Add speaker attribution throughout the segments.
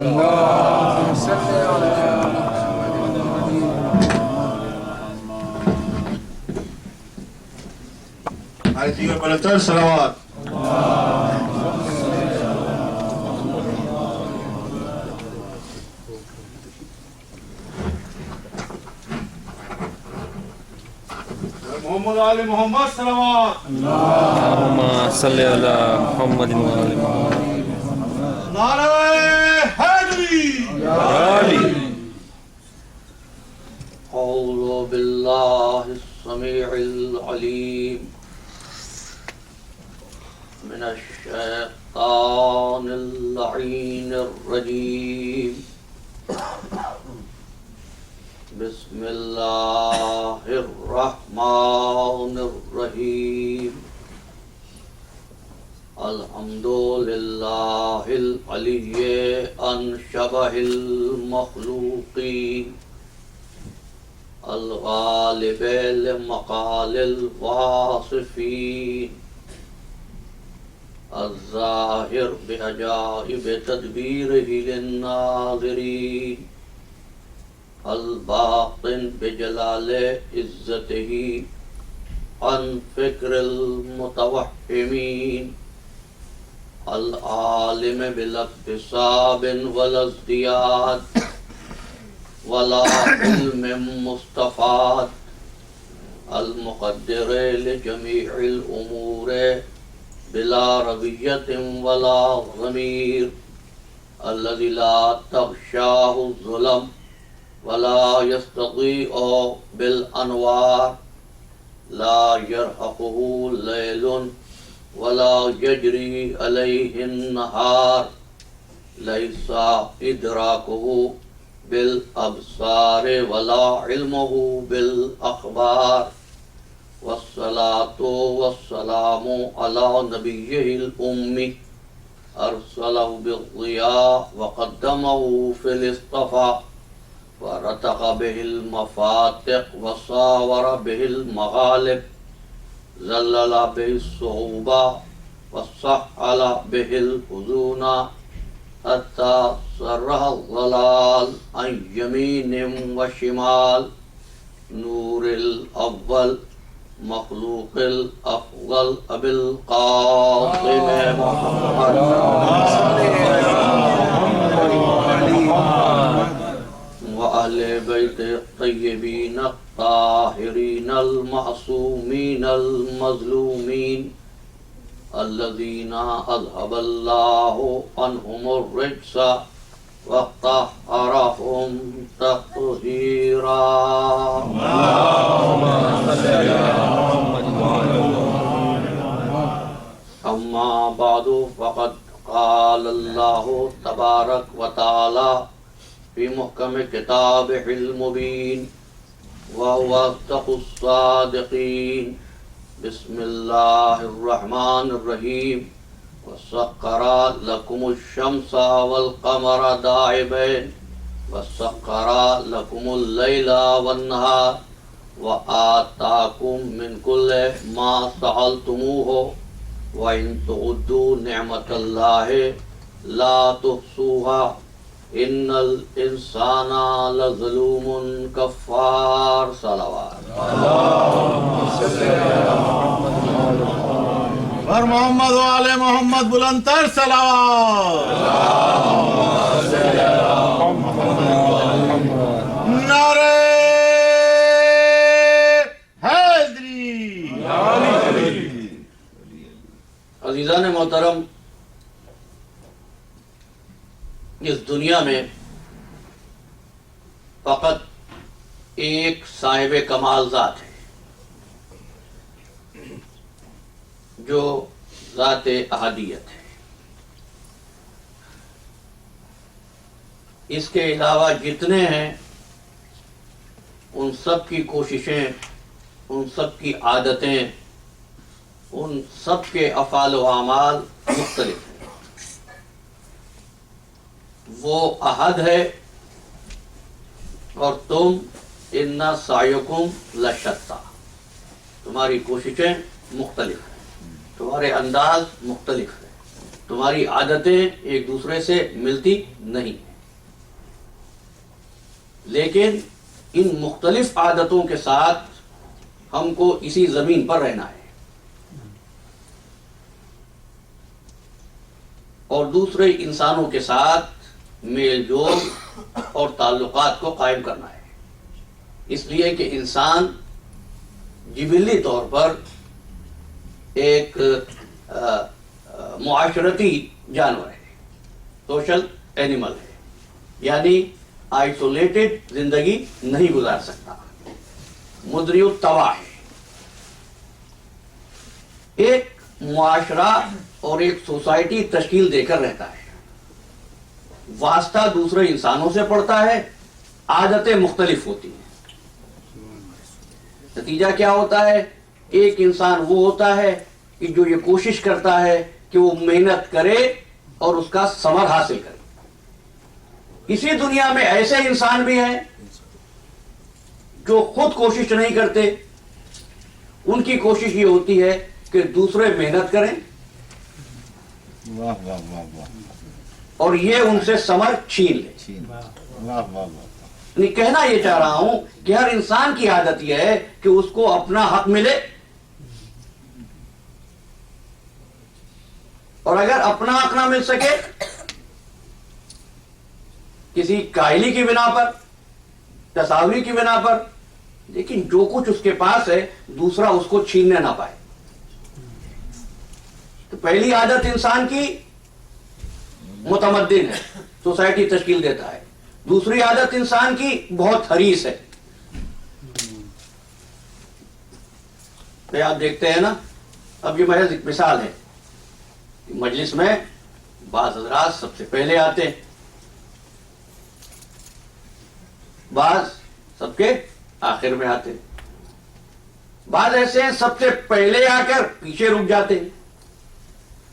Speaker 1: اللهم صل على
Speaker 2: آیتی و بلندتر صلوات. محمد آل محمد صلوات.
Speaker 3: اللهم صل على محمد وآل محمد.
Speaker 2: نعرہ حیدری.
Speaker 4: أعوذ بالله السميع العليم من الشيطان اللعين الرجيم. بسم الله الرحمن الرحيم. الحمد لله العلي عن شبه المخلوقين الغالب لمقال الواصفين الظاهر بعجائب تدبيره للناظرين الباطن بجلال عزته عن فكر المتوهمين العالم بلا اكتساب ولا ازدياد ولا علم مستفاد المقدر لجميع الأمور بلا روية ولا ضمير الذي لا تغشاه الظلم ولا يستضيء بالأنوار لا يرهقه ليل ولا يجري عليه النهار ليس إدراكه بالأبصار ولا علمه بالأخبار والصلاة والسلام على نبيه الأمي أرسله بالضياء وقدمه في الاصطفاء ورتق به المفاتق وصاور به المغالب زلل به الصعوبة وسهل به الحزون حتى صرها الضلال عن يمين وشمال نور الأول مخلوق الأفضل أبي القاسم محمد وأهل بيت الطيبين الطاهرين المعصومين المظلومين الذين أذهب الله عنهم الرجس وطهرهم تطهيرا. أما بعد فقد قال الله تبارك وتعالى في محكم كتابه المبين وهو أصدق الصادقين. بسم الله الرحمن الرحيم. وسخر لكم الشمس والقمر داعبين وسخر لكم الليل والنهار وآتاكم من كل ما سألتموه وإن تعدوا نعمة الله لا تحصوها إن الإنسان لظلوم كفار. صلوات.
Speaker 2: اور محمد و آل محمد بلندتر صلوات. نعرہ حیدری.
Speaker 4: عزیزان محترم، اس دنیا میں فقط ایک صاحب کمال ذات ہے جو ذات احدیت ہے. اس کے علاوہ جتنے ہیں ان سب کی کوششیں، ان سب کی عادتیں، ان سب کے افعال و اعمال مختلف ہیں. وہ احد ہے اور تم ان سعیکم لشتیٰ، تمہاری کوششیں مختلف ہیں، تمہارے انداز مختلف ہیں، تمہاری عادتیں ایک دوسرے سے ملتی نہیں ہیں. لیکن ان مختلف عادتوں کے ساتھ ہم کو اسی زمین پر رہنا ہے اور دوسرے انسانوں کے ساتھ میل جول اور تعلقات کو قائم کرنا ہے، اس لیے کہ انسان جبلی طور پر ایک معاشرتی جانور ہے، سوشل اینیمل ہے، یعنی آئسولیٹڈ زندگی نہیں گزار سکتا، مدری الطبع ہے۔ ایک معاشرہ اور ایک سوسائٹی تشکیل دے کر رہتا ہے، واسطہ دوسرے انسانوں سے پڑتا ہے، عادتیں مختلف ہوتی ہیں، نتیجہ کیا ہوتا ہے؟ ایک انسان وہ ہوتا ہے کہ جو یہ کوشش کرتا ہے کہ وہ محنت کرے اور اس کا ثمر حاصل کرے۔ اسی دنیا میں ایسے انسان بھی ہیں جو خود کوشش نہیں کرتے، ان کی کوشش یہ ہوتی ہے کہ دوسرے محنت کریں
Speaker 2: واہ واہ واہ واہ
Speaker 4: اور یہ ان سے ثمر چھین لیں۔
Speaker 2: واہ واہ واہ
Speaker 4: نہیں، کہنا یہ چاہ رہا ہوں کہ ہر انسان کی عادت یہ ہے کہ اس کو اپنا حق ملے، اور اگر اپنا حق نہ مل سکے کسی کاہلی کی بنا پر، تصاویر کی بنا پر، لیکن جو کچھ اس کے پاس ہے دوسرا اس کو چھیننے نہ پائے۔ تو پہلی عادت انسان کی متمدن ہے، سوسائٹی تشکیل دیتا ہے۔ دوسری عادت انسان کی بہت حریص ہے۔ تو آپ دیکھتے ہیں نا، اب یہ محض ایک مثال ہے، مجلس میں بعض حضرات سب سے پہلے آتے ہیں، بعض سب کے آخر میں آتے ہیں، بعض ایسے ہیں سب سے پہلے آ کر پیچھے رک جاتے ہیں،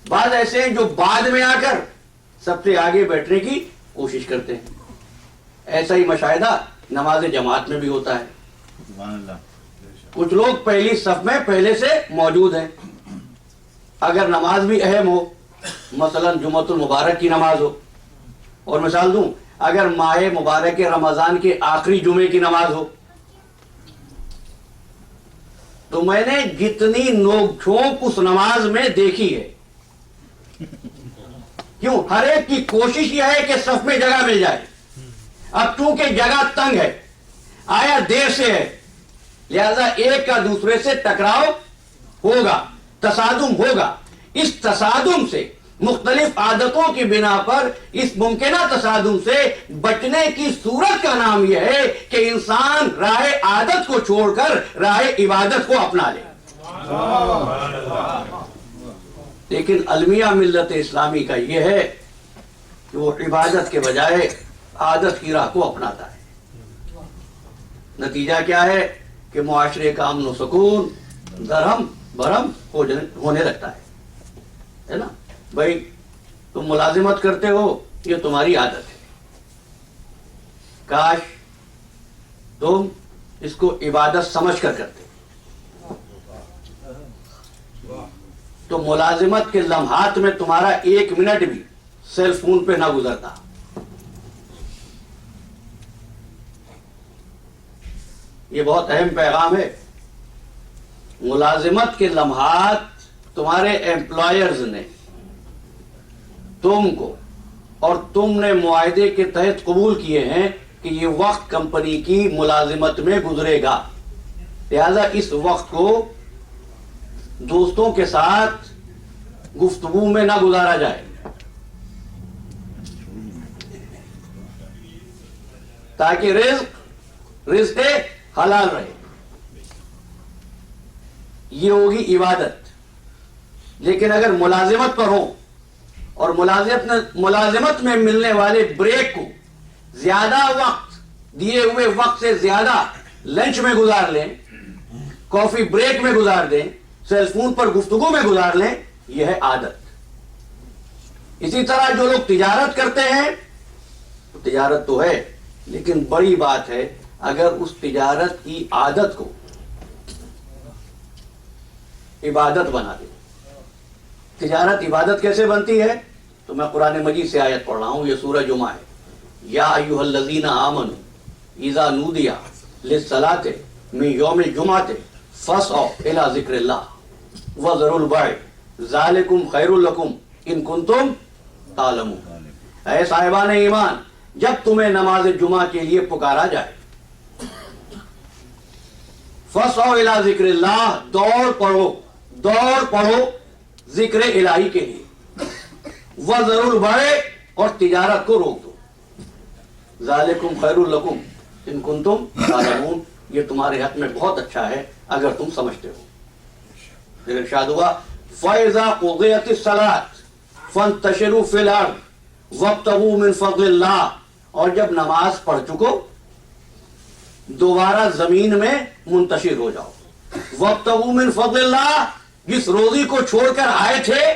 Speaker 4: بعض ایسے ہیں جو بعد میں آ کر سب سے آگے بیٹھنے کی کوشش کرتے ہیں۔ ایسا ہی مشاہدہ نماز جماعت میں بھی ہوتا ہے۔
Speaker 2: سبحان اللہ۔
Speaker 4: کچھ لوگ پہلی صف میں پہلے سے موجود ہیں، اگر نماز بھی اہم ہو، مثلا جمعۃ المبارک کی نماز ہو، اور مثال دوں اگر ماہ مبارک رمضان کے آخری جمعے کی نماز ہو، تو میں نے جتنی نوک جھونک اس نماز میں دیکھی ہے، کیوں؟ ہر ایک کی کوشش یہ ہے کہ صف میں جگہ مل جائے۔ اب چونکہ جگہ تنگ ہے، آیا دیر سے ہے، لہذا ایک کا دوسرے سے ٹکراؤ ہوگا، تصادم ہوگا۔ اس تصادم سے، مختلف عادتوں کی بنا پر اس ممکنہ تصادم سے بچنے کی صورت کا نام یہ ہے کہ انسان راہ عادت کو چھوڑ کر راہ عبادت کو اپنا لے۔ لیکن المیہ ملت اسلامی کا یہ ہے کہ وہ عبادت کے بجائے عادت کی راہ کو اپناتا ہے۔ نتیجہ کیا ہے کہ معاشرے کا امن و سکون درہم برہم ہونے لگتا ہے نا؟ بھائی تم ملازمت کرتے ہو، یہ تمہاری عادت ہے، کاش تم اس کو عبادت سمجھ کر کرتے، تو ملازمت کے لمحات میں تمہارا ایک منٹ بھی سیل فون پہ نہ گزرتا۔ یہ بہت اہم پیغام ہے۔ ملازمت کے لمحات تمہارے ایمپلائرز نے تم کو، اور تم نے معاہدے کے تحت قبول کیے ہیں کہ یہ وقت کمپنی کی ملازمت میں گزرے گا، لہذا اس وقت کو دوستوں کے ساتھ گفتگو میں نہ گزارا جائے، تاکہ رزق حلال رہے۔ یہ ہوگی عبادت۔ لیکن اگر ملازمت پر ہو اور ملازمت میں ملنے والے بریک کو زیادہ وقت، دیے ہوئے وقت سے زیادہ لنچ میں گزار لیں، کافی بریک میں گزار دیں، سیل فون پر گفتگو میں گزار لیں، یہ ہے عادت۔ اسی طرح جو لوگ تجارت کرتے ہیں، تجارت تو ہے، لیکن بڑی بات ہے اگر اس تجارت کی عادت کو عبادت بنا دے۔ تجارت عبادت کیسے بنتی ہے؟ تو میں قرآن مجید سے آیت پڑھ رہا ہوں، یہ سورہ جمعہ ہے۔ یا ایھا الذین آمنوا इज़ा नूदिया लिस्सलाति मिन यौमिल जुमअति फस्औ इला ज़िक्रिल्लाह व ज़रुल बैअ ज़ालिकुम खैरुल लकुम इन कुंतुम तालमून। ऐ साहिबान ईमान, जब तुम्हें नमाज जुमा के लिए पुकारा जाए, फस्औ इला ज़िक्रिल्लाह, दौड़ पड़ो जिक्र इलाही के लिए, व ज़रुल बैअ, और तिजारत को रोक दो। ज़ालिकुम खैरुल लकुम इन कुंतुम तालमून, ये तुम्हारे हक में बहुत अच्छा है अगर तुम समझते हो। फिर इरशाद हुआ फ़इज़ा क़ुज़ियतिस सलात फ़ंतशिरू फ़िल अर्ज़ वब्तगू मिन फ़ज़लिल्लाह, और जब नमाज पढ़ चुको दोबारा जमीन में मुंतशिर हो जाओ। वब्तगू मिन फ़ज़लिल्लाह, जिस रोजी को छोड़कर आए थे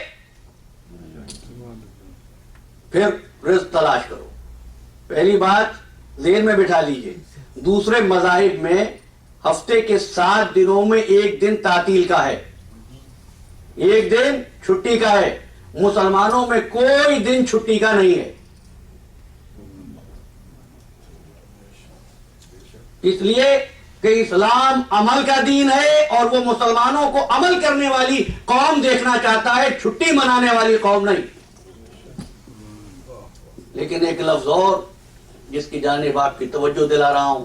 Speaker 4: फिर रिज़्क़ तलाश करो। पहली बात ज़हन में बिठा लीजिए, दूसरे मज़ाहिब में हफ्ते के 7 दिनों में एक दिन तातील का है, एक दिन छुट्टी का है। मुसलमानों में कोई दिन छुट्टी का नहीं है। इसलिए कि इस्लाम अमल का दीन है और वो मुसलमानों को अमल करने वाली कौम देखना चाहता है, छुट्टी मनाने वाली कौम नहीं। लेकिन एक लफ्ज और जिसकी जानिब आपकी तवज्जो दिला रहा हूं,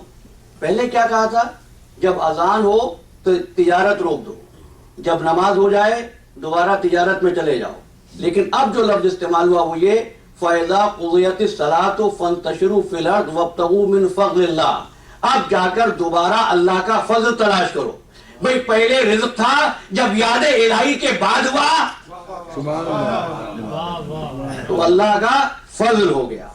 Speaker 4: पहले क्या कहा था, जब अजान हो तो तिजारत रोक दो, जब नमाज हो जाए दोबारा तिजारत में चले जाओ। लेकिन अब जो लफ्ज इस्तेमाल हुआ वो ये फ़इज़ा क़ुज़ियतिस सलातु फ़ंतशिरू फ़िल अर्ज़ वब्तगू मिन फ़ज़लिल्लाह, अब जाकर दोबारा अल्लाह का फजल तलाश करो। भाई पहले रिज़्क़ था, जब याद इलाही के बाद हुआ तो अल्लाह का फजल हो गया।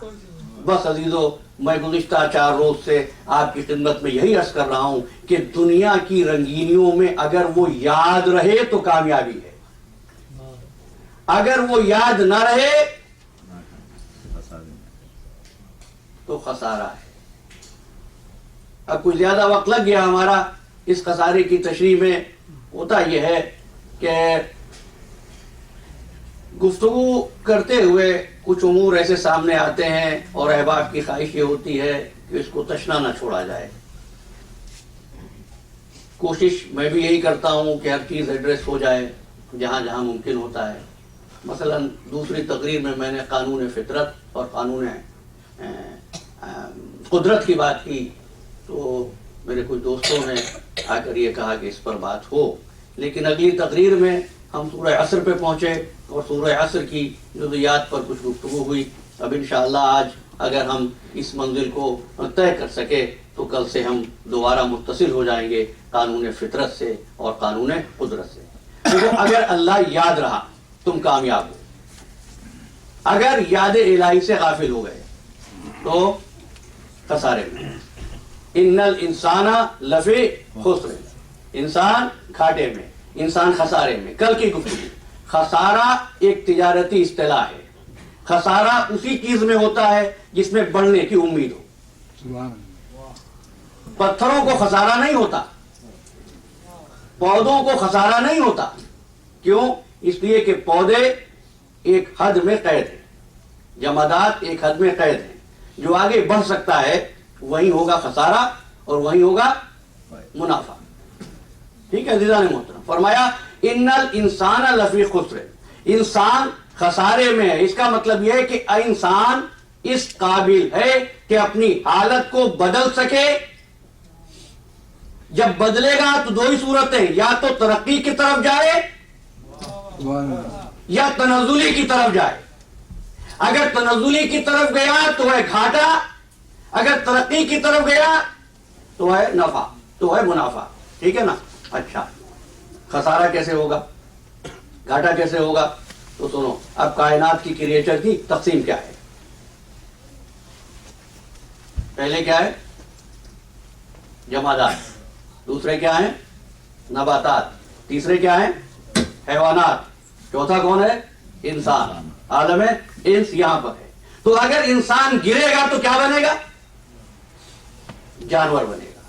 Speaker 4: बस अजीजों, मैं गुज़िश्ता 4 रोज से आपकी खिदमत में यही अर्ज कर रहा हूं कि दुनिया की रंगीनियों में अगर वो याद रहे तो कामयाबी है, अगर वो याद ना रहे तो खसारा है। अब कुछ ज्यादा वक्त लग गया हमारा इस खसारे की तशरीह में। होता यह है कि गुफ्तगू करते हुए कुछ उमूर ऐसे सामने आते हैं और अहबाब की ख्वाहिश ये होती है कि इसको तशना न छोड़ा जाए। कोशिश मैं भी यही करता हूँ कि हर चीज़ एड्रेस हो जाए जहाँ जहाँ मुमकिन होता है। मसलन दूसरी तकरीर में मैंने कानून फितरत और कानून कुदरत की बात की, तो मेरे कुछ दोस्तों ने आकर ये कहा कि इस पर बात हो। लेकिन अगली तकरीर में हम सूरह असर पे पहुँचे और सूरह असर की जुज़ियात पर कुछ गुफ्तगू हुई। अब इंशाअल्लाह आज अगर हम इस मंजिल को तय कर सके तो कल से हम दोबारा मुत्तसिल हो जाएंगे कानून फितरत से और कानून कुदरत से। देखो, अगर अल्लाह याद रहा तुम कामयाब हो, अगर याद इलाही से गाफिल हो गए तो खसारे में। इन्नल इंसाना लफी खुस्र, इंसान घाटे में, इंसान खसारे में। कल की गुफ्तगू, खसारा एक तिजारती इस्तिलाह है। खसारा उसी चीज में होता है जिसमें बढ़ने की उम्मीद हो। पत्थरों को खसारा नहीं होता, पौधों को खसारा नहीं होता। क्यों? इसलिए कि पौधे एक हद में कैद है, जमादात एक हद में कैद है। जो आगे बढ़ सकता है वही होगा खसारा और वही होगा मुनाफा। ठीक है अज़ीज़ान मोहतरम, फरमाया इन्नल इंसान लफी खुस्र, इंसान खसारे में है। इसका मतलब यह है कि इंसान इस काबिल है कि अपनी हालत को बदल सके। जब बदलेगा तो दो ही सूरतें, या तो तरक्की की तरफ जाए या तनज़ुली की तरफ जाए। अगर तनज़ुली की तरफ गया तो है घाटा, अगर तरक्की की तरफ गया तो है नफा, तो है मुनाफा। ठीक है ना? अच्छा, खसारा कैसे होगा, घाटा कैसे होगा? तो सुनो, अब कायनात की क्रिएचर की तकसीम क्या है। पहले क्या है? जमादात, दूसरे क्या है? नबातात, तीसरे क्या है? हैवानात, चौथा कौन है? इंसान। आलम इंस यहां पर है। तो अगर इंसान गिरेगा तो क्या बनेगा? जानवर बनेगा।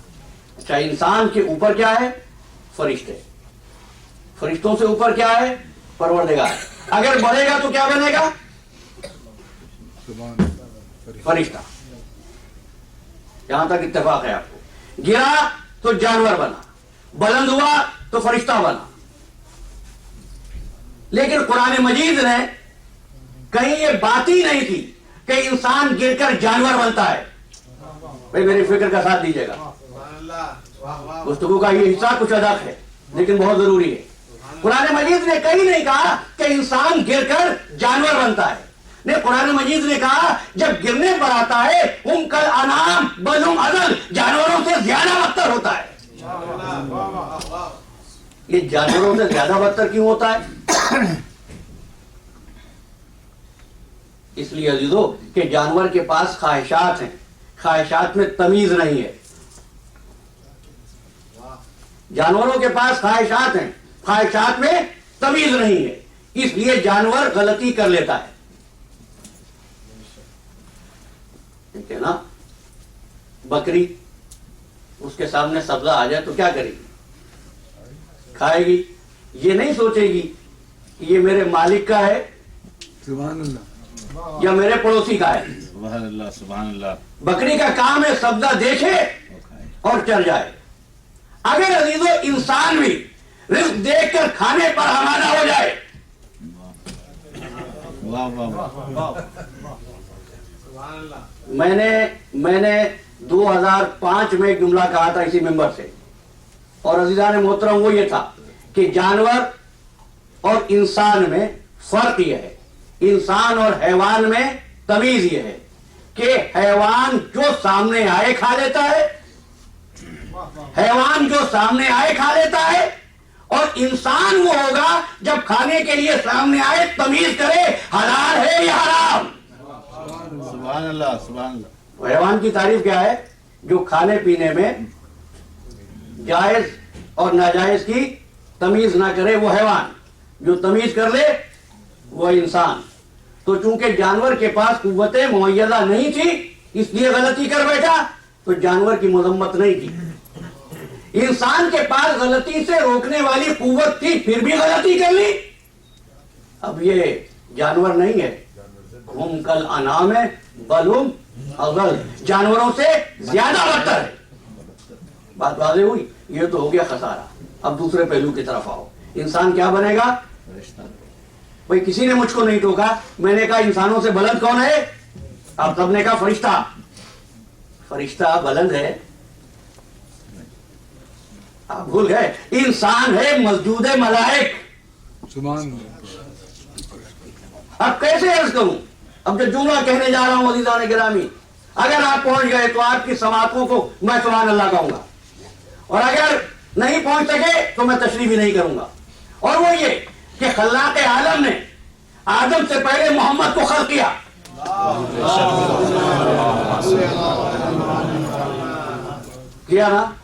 Speaker 4: अच्छा, इंसान के ऊपर क्या है? फरिश्ते, फरिश्तों से ऊपर क्या है? परवरदिगार। अगर बढ़ेगा तो क्या बनेगा? फरिश्ता। यहां तक इत्तेफाक है आपको। गिरा तो जानवर बना, बुलंद हुआ तो फरिश्ता बना। लेकिन कुरान मजीद ने कहीं ये बात ही नहीं की कि इंसान गिरकर जानवर बनता है। भाई मेरी फिक्र का साथ दीजिएगा, गुफ्तगू का ये हिस्सा कुछ अदक है लेकिन बहुत जरूरी है। कुरान मजीद ने कहीं नहीं कहा कि इंसान गिरकर जानवर बनता है। ने कुरान मजीद ने कहा जब गिरने पर आता है हम कल अनाम बलुम अदल, जानवरों से ज्यादा बदतर होता है। ये जानवरों से ज्यादा बदतर क्यों होता है? इसलिए अजीजों कि जानवर के पास ख्वाहिशात हैं, ख्वाहिशात में तमीज नहीं है। जानवरों के पास ख्वाहिशात हैं, ख्वाहिशात में तमीज नहीं है, इसलिए जानवर गलती कर लेता है। ठीक है ना? बकरी उसके सामने सब्जा आ जाए तो क्या करेगी? खाएगी। ये नहीं सोचेगी कि ये मेरे मालिक का है या मेरे पड़ोसी का है।
Speaker 2: सुभान अल्लाह, सुभान अल्लाह।
Speaker 4: बकरी का काम है सब्जा देखे और चल जाए। अगर अजीजों इंसान भी रिस्क देखकर खाने पर आमादा हो जाए,
Speaker 2: वाह वाह वाह।
Speaker 4: मैंने 2005 में एक जुमला कहा था इसी मेंबर से, और अजीजान मोहतरम वो ये था कि जानवर और इंसान में फर्क ये है, इंसान और हैवान में तमीज ये है कि हैवान जो सामने आए खा लेता है, हैवान जो सामने आए खा लेता है, और इंसान वो होगा जब खाने के लिए सामने आए तमीज करे हलाल है या हराम।
Speaker 2: सुभान अल्लाह, सुभान अल्लाह।
Speaker 4: हैवान की तारीफ क्या है? जो खाने पीने में जायज और नाजायज की तमीज ना करे वो हैवान, जो तमीज कर ले वो इंसान। तो चूंकि जानवर के पास कुव्वते मुअय्यदा नहीं थी इसलिए गलती कर बैठा, तो जानवर की मजम्मत नहीं की। इंसान के पास गलती से रोकने वाली कुव्वत थी फिर भी गलती कर ली। अब ये जानवर नहीं है, हम कल अनाम है बलुम अगल, जानवरों से ज्यादा बदतर है। बात वाज़ेह हुई? ये तो हो गया खसारा। अब दूसरे पहलू की तरफ आओ। इंसान क्या बनेगा? भाई किसी ने मुझको नहीं टोका, मैंने कहा इंसानों से बुलंद कौन है? आप सबने कहा फरिश्ता। फरिश्ता बुलंद है? आप भूल गए, इंसान है मस्जूद मलाइक। अब कैसे अर्ज करूं? अब जो जुमला कहने जा रहा हूं अज़ीज़ान गिरामी, अगर आप पहुंच गए तो आपकी समातों को मैं सुभान अल्लाह कहूंगा, और अगर नहीं पहुंच सके तो मैं तशरीफ भी नहीं करूंगा। और वो ये कि खल्लाक आलम ने आदम से पहले मोहम्मद को खल्क किया, किया ना?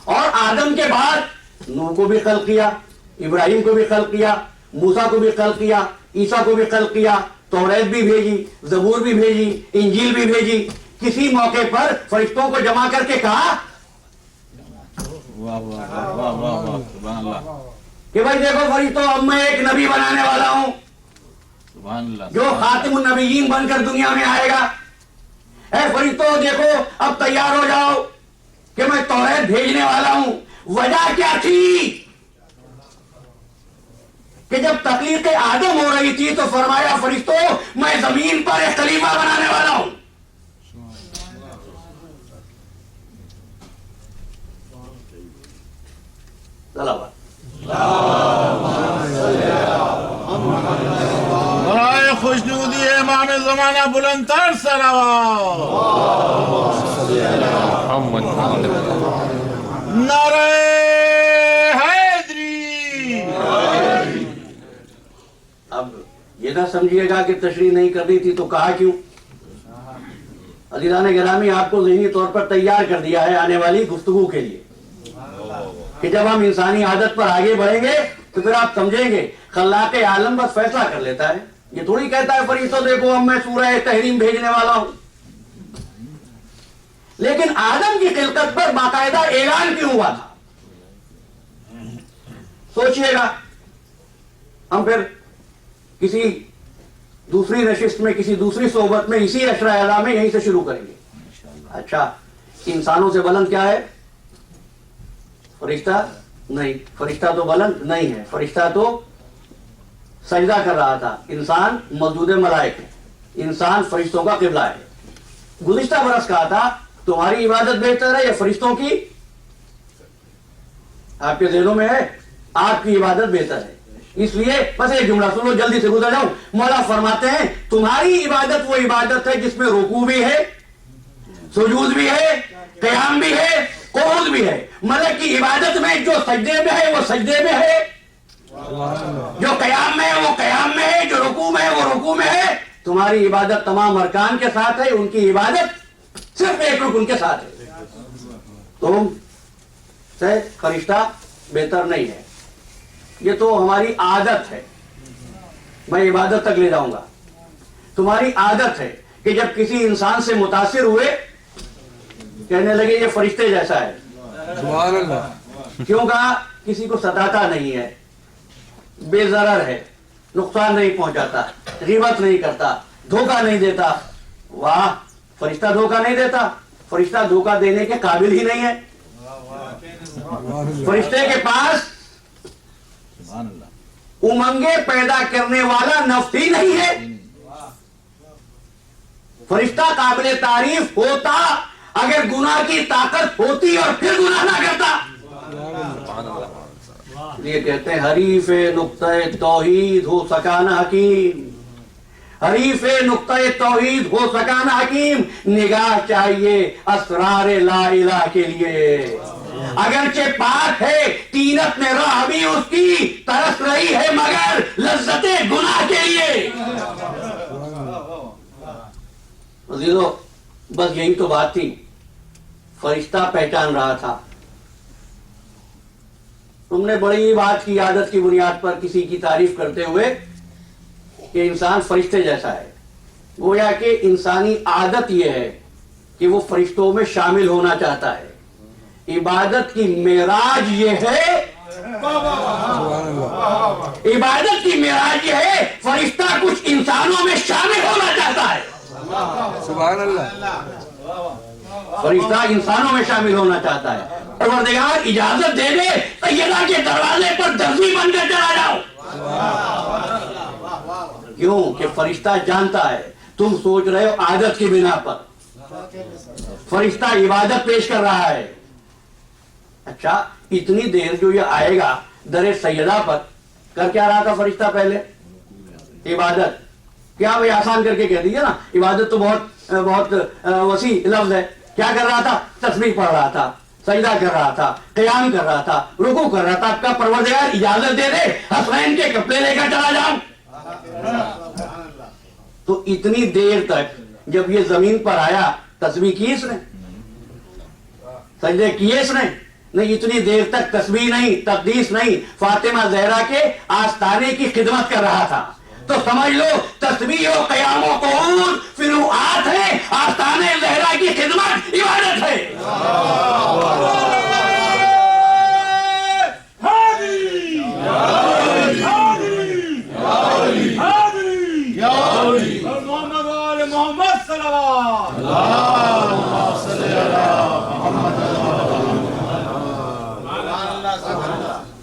Speaker 4: और आदम के बाद नूह को भी खल्क किया, इब्राहिम को भी खल्क किया, मूसा को भी खल्क किया, ईसा को भी खल्क किया, तौरात भी भेजी, ज़बूर भी भेजी, इंजील भी भेजी। किसी मौके पर फरिश्तों को जमा करके कहा
Speaker 2: वाह वाह वाह वाह वाह वाह, सुभान अल्लाह,
Speaker 4: कि भाई देखो फरिश्तों, अब मैं एक नबी बनाने वाला हूं
Speaker 2: सुभान अल्लाह।
Speaker 4: जो खातिमुन नबीयीन बनकर दुनिया में आएगा। ऐ फरिश्तों देखो अब तैयार हो जाओ कि मैं तौरात भेजने वाला हूं। वजह क्या थी कि जब तकलीफ आदम हो रही थी तो फरमाया फरिश्तों मैं जमीन पर एक खलीफा बनाने वाला हूं।
Speaker 2: बराए खुशनूदी इमाम ज़माना बुलंदतर सलावत। नारे हैदरी।
Speaker 4: अब ये ना समझिएगा कि तशरीह नहीं करनी थी तो कहा क्यों। अज़ीज़ान गिरामी, आपको ज़हनी तौर पर तैयार कर दिया है आने वाली गुफ्तगू के लिए कि जब हम इंसानी आदत पर आगे बढ़ेंगे तो फिर आप समझेंगे खल्लाक़ आलम बस फैसला कर लेता है। ये थोड़ी कहता है फरिश्तों देखो अब मैं सूरह तहरीम भेजने वाला हूं। लेकिन आदम की खिलकत पर बाकायदा ऐलान क्यों हुआ था? सोचिएगा। हम फिर किसी दूसरी नशिस्त में, किसी दूसरी सोहबत में, इसी अशरा अला में यहीं से शुरू करेंगे। अच्छा, इंसानों से बुलंद क्या है? फरिश्ता नहीं, फरिश्ता तो बुलंद नहीं है, फरिश्ता तो सजदा कर रहा था, इंसान मौजूद मलाइक है, इंसान फरिश्तों का किबला है। गुज़िश्ता बरस कहा था तुम्हारी इबादत बेहतर है या फरिश्तों की? आपके ज़हनों में है आपकी इबादत बेहतर है। इसलिए बस एक जुमला सुनो, जल्दी से गुजर जाऊं। मौला फरमाते हैं तुम्हारी इबादत वो इबादत है जिसमें रुकू भी है, सुजूद भी है, क़याम भी है, क़ुऊद भी है। मतलब की इबादत में जो सजदे में है वो सजदे में है, जो क़याम में है वो क़याम में है, जो रुकू में है वो रुकू में है। तुम्हारी इबादत तमाम अरकान के साथ है, उनकी इबादत सिर्फ एक रुकन के साथ है। तुम से फरिश्ता बेहतर नहीं है, ये तो हमारी आदत है। मैं इबादत तक ले जाऊंगा। तुम्हारी आदत है कि जब किसी इंसान से मुतासिर हुए कहने लगे ये फरिश्ते जैसा है।
Speaker 1: सुभान अल्लाह।
Speaker 4: क्यों कहा? किसी को सताता नहीं है, बेज़रर है, नुकसान नहीं पहुंचाता, गिबत नहीं करता, धोखा नहीं देता। वाह, फरिश्ता धोखा नहीं देता, फरिश्ता धोखा देने के काबिल ही नहीं है। फरिश्ते के पास उमंगे पैदा करने वाला नफ्स ही नहीं है। फरिश्ता काबिल तारीफ होता अगर गुनाह की ताकत होती और फिर गुनाह ना करता। ये कहते हैं हरीफे नुक्ते तौहीद हो सकाना हकीम, हरीफे नुक्ते तौहीद हो सकाना हकीम। निगाह चाहिए असरारे ला इलाह के लिए। अगरचे पाक है तीनत में राह भी उसकी, तरस रही है मगर लज्जते गुनाह के लिए। अजीजों, बस यही तो बात थी। फरिश्ता पहचान रहा था। तुमने बड़ी बात की आदत की बुनियाद पर किसी की तारीफ करते हुए कि इंसान फरिश्ते जैसा है। गोया कि इंसानी आदत यह है कि वो फरिश्तों में शामिल होना चाहता है। इबादत की मेराज ये है, इबादत की मेराज ये है फरिश्ता कुछ इंसानों में शामिल होना चाहता है।
Speaker 1: सुभान अल्लाह।
Speaker 4: फरिश्ता इंसानों में शामिल होना चाहता है। परवरदिगार इजाजत दे दे सैयदा के दरवाजे पर दर्जी बनकर चला जाओ। क्यों कि फरिश्ता जानता है तुम सोच रहे हो आदत की बिना पर। फरिश्ता इबादत पेश कर रहा है। अच्छा, इतनी देर जो ये आएगा दरे सैयदा पर कर क्या रहा था फरिश्ता? पहले इबादत। क्या भाई आसान करके कह दीजिए ना, इबादत तो बहुत वसी लफ्ज है। क्या कर रहा था? तस्बीह पढ़ रहा था, सजदा कर रहा था, क़याम कर रहा था, रुकू कर रहा था। आपका परवरदिगार इजाजत दे दे हसनैन के कपड़े लेकर चला जाओ। तो इतनी देर तक जब ये जमीन पर आया तस्बीह की इसने, सजदे किए इसने नहीं। इतनी देर तक तस्बीह नहीं, तकदीस नहीं, फातिमा ज़हरा के आस्ताने की खिदमत कर रहा था। तो समझ लो तस्बीह और क़यामों को फिरूआत है, आस्ताने ज़हरा की खिदमत इबादत है।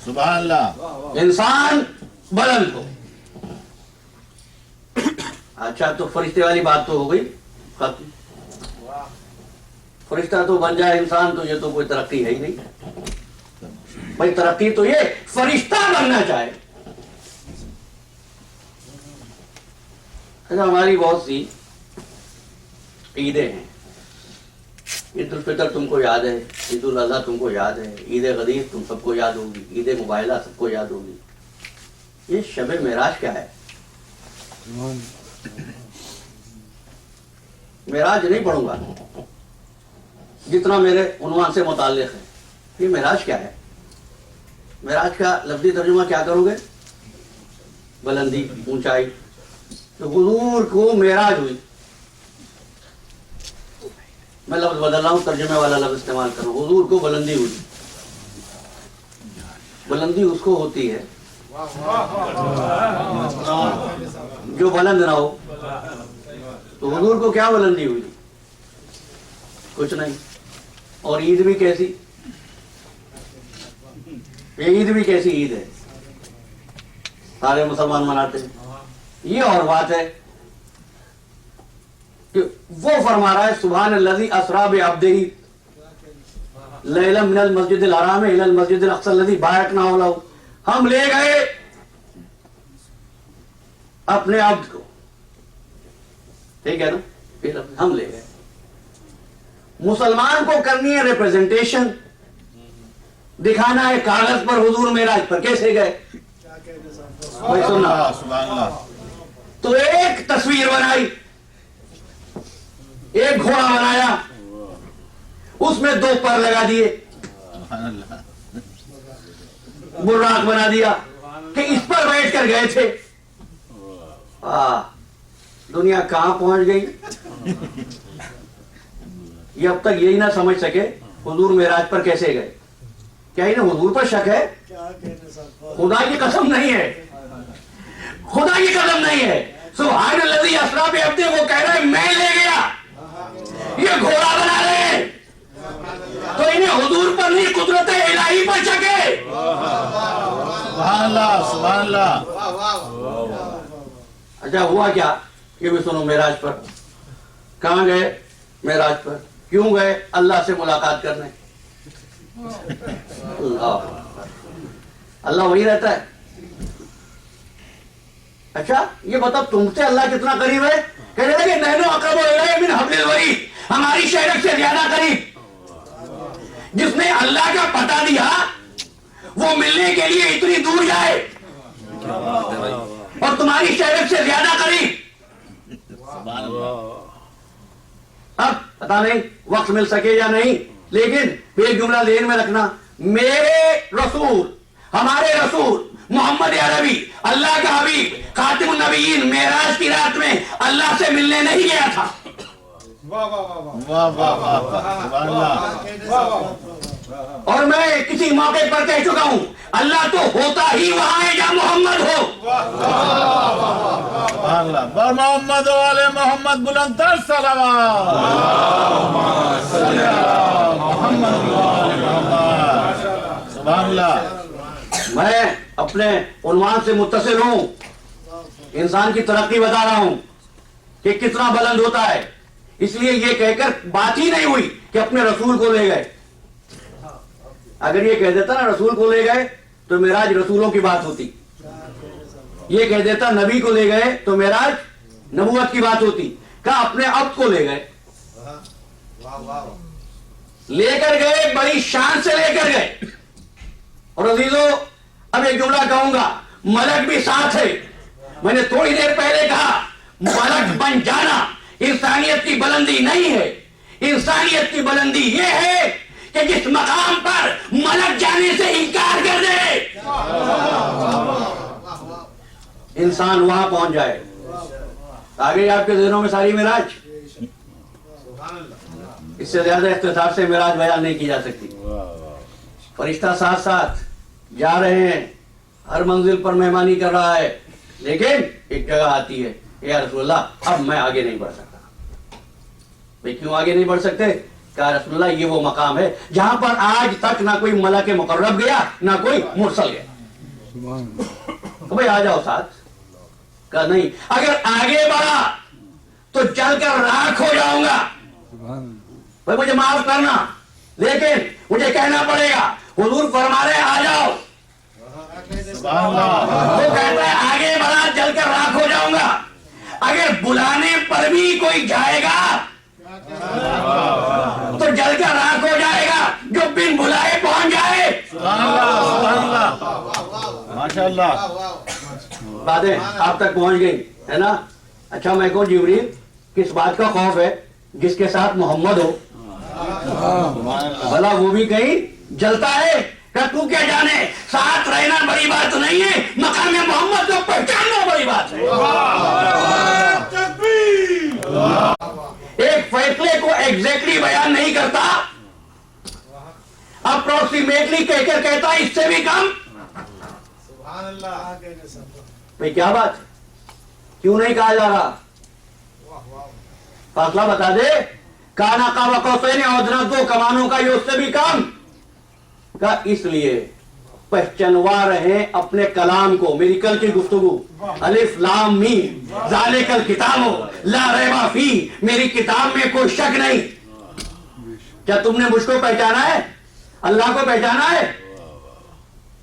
Speaker 2: सुभान अल्लाह।
Speaker 4: इंसान बुलंद हो। अच्छा, तो फरिश्ते वाली बात तो हो गई खत्म। फरिश्ता तो बन जाए इंसान तो ये तो कोई तरक्की है ही नहीं भाई। तरक्की तो ये फरिश्ता बनना चाहे। अच्छा, हमारी बहुत सी ईदें हैं। ईद उल फितर तुमको याद है, ईद उल अज़हा तुमको याद है, ईद गदीर तुम सबको याद होगी, ईद मुबाइला सबको याद होगी। ये शब मेराज क्या है? मेराज नहीं पढ़ूंगा जितना मेरे उन्वान से मुताल्लिक है। ये मेराज क्या है? मेराज का लफ्जी तर्जुमा क्या करोगे? बुलंदी, ऊंचाई। तो हुजूर को मेराज हुई। मैं लफ्ज बदल रहा हूं, तर्जुमे वाला लफ्ज इस्तेमाल कर रहा हूं। हुजूर को बुलंदी हुई। बुलंदी उसको होती है जो बुलंद ना हो। तो हुजूर को क्या बुलंदी हुई? कुछ नहीं। اور عید بھی کیسی، یہ عید بھی کیسی عید ہے، سارے مسلمان مناتے ہیں. یہ اور بات ہے کہ وہ فرما رہا ہے سبحان الذی اسریٰ بعبدہ لیلا من المسجد الحرام الی المسجد الاقصی الذی بارکنا حولہ. ہم لے گئے اپنے عبد کو، ٹھیک ہے نا، ہم لے گئے. مسلمان کو کرنی ہے ریپرزنٹیشن، دکھانا ہے کاغذ پر حضور معراج پر کیسے گئے. بھائی سننا،
Speaker 2: سبحان اللہ.
Speaker 4: تو ایک تصویر بنائی، ایک گھوڑا بنایا، اس میں 2 پر لگا دیے،
Speaker 2: سبحان اللہ.
Speaker 4: براق بنا دیا کہ اس پر بیٹھ کر گئے تھے. دنیا کہاں پہنچ گئی. یہ اب تک یہی نہ سمجھ سکے حضور معراج پر کیسے گئے. کیا انہیں حضور پر شک ہے؟ خدا کی قسم نہیں ہے، خدا کی قسم نہیں ہے. سبحان الذی اسریٰ بعبدہ وہ کہہ رہا ہے میں لے گیا، یہ گھوڑا بنا رہے ہیں. تو انہیں حضور پر نہیں قدرت الہی پر شک ہے.
Speaker 2: سبحان اللہ. سبحان اللہ.
Speaker 4: اچھا ہوا کیا یہ بھی سنو. معراج پر کہاں گئے؟ معراج پر کیوں گئے؟ اللہ سے ملاقات کرنے. اللہ وہی رہتا ہے. اچھا یہ بتاؤ تم سے اللہ کتنا قریب ہے؟ کہہ رہے کہ نحن اقرب الیہ من حبل الورید، ہماری شہرک سے زیادہ قریب. جس نے اللہ کا پتہ دیا وہ ملنے کے لیے اتنی دور جائے اور تمہاری شہرک سے زیادہ قریب. اب پتا نہیں وقت مل سکے یا نہیں، لیکن ایک جملہ ذہن میں رکھنا، میرے رسول، ہمارے رسول محمد عربی اللہ کا حبیب خاتم النبیین معراج کی رات میں اللہ سے ملنے نہیں گیا تھا.
Speaker 2: واہ واہ واہ. سبحان اللہ.
Speaker 4: اور میں کسی موقع پر کہہ چکا ہوں اللہ تو ہوتا ہی وہاں ہے جہاں محمد ہو.
Speaker 2: سبحان اللہ. بر محمد و آل محمد بلند تر صلوات. محمد و آل محمد. سبحان اللہ.
Speaker 4: میں اپنے عنوان سے متصل ہوں، انسان کی ترقی بتا رہا ہوں کہ کتنا بلند ہوتا ہے. اس لیے یہ کہہ کر بات ہی نہیں ہوئی کہ اپنے رسول کو لے گئے. اگر یہ کہہ دیتا نا رسول کو لے گئے تو معراج رسولوں کی بات ہوتی. یہ کہہ دیتا نبی کو لے گئے تو معراج نبوت کی بات ہوتی. کہا اپنے عبد کو لے گئے، لے کر گئے، بڑی شان سے لے کر گئے. اور عزیزو اب ایک جملہ کہوں گا، ملک بھی ساتھ ہے. میں نے تھوڑی دیر پہلے کہا ملک بن جانا انسانیت کی بلندی نہیں ہے. انسانیت کی بلندی یہ ہے کہ جس مقام پر ملک جانے سے انکار کر دے انسان وہاں پہنچ جائے. آگے آپ کے ذہنوں میں ساری معراج، اس سے زیادہ اختصار سے معراج بیان نہیں کی جا سکتی. فرشتہ ساتھ ساتھ جا رہے ہیں، ہر منزل پر مہمانی کر رہا ہے، لیکن ایک جگہ آتی ہے، یا رسول اللہ اب میں آگے نہیں بڑھ سکتا. بھئی کیوں آگے نہیں بڑھ سکتے؟ کہا رسول اللہ یہ وہ مقام ہے جہاں پر آج تک نہ کوئی ملک مقرب گیا نہ کوئی مرسل گیا. بھئی آ جاؤ ساتھ. کہا نہیں، اگر آگے بڑھا تو جل کر راکھ ہو جاؤں گا. بھئی مجھے معاف کرنا لیکن مجھے کہنا پڑے گا. حضور فرما رہے آ جاؤ.
Speaker 2: سبحان اللہ.
Speaker 4: وہ کہتا ہے آگے بڑھا جل کر راکھ ہو جاؤں گا. اگر بلانے پر بھی کوئی جائے گا تو جل کر راکھ ہو جائے گا. جو بن بلائے پہنچ جائے.
Speaker 2: سبحان اللہ. سبحان اللہ. ماشاء اللہ.
Speaker 4: باتیں آپ تک پہنچ گئی ہے نا. اچھا میں کہوں جبریل کس بات کا خوف ہے؟ جس کے ساتھ محمد ہو. بھلا وہ بھی کہیں جلتا ہے. کہ تو کیا جانے، ساتھ رہنا بڑی بات نہیں ہے، مقام محمد کو پہچاننا بڑی بات ہے. ایک فیصلے کو ایگزیکٹلی بیان نہیں کرتا، اپروکسیمیٹلی کہہ کر کہتا اس سے بھی کم. بھئی کیا بات ہے؟ کیوں نہیں کہا جا رہا؟ فاصلہ بتا دے. काना काबा कौसैन और जरा 2 कमानों का, ये उससे भी कम का। इसलिए पहचानवा रहे अपने कलाम को। मेरी कल की गुफ्तगू अलिफ लाम मीम ज़ालिकल किताब ला रैबा फी, मेरी किताब में कोई शक नहीं। क्या तुमने मुझको पहचाना है? अल्लाह को पहचाना है?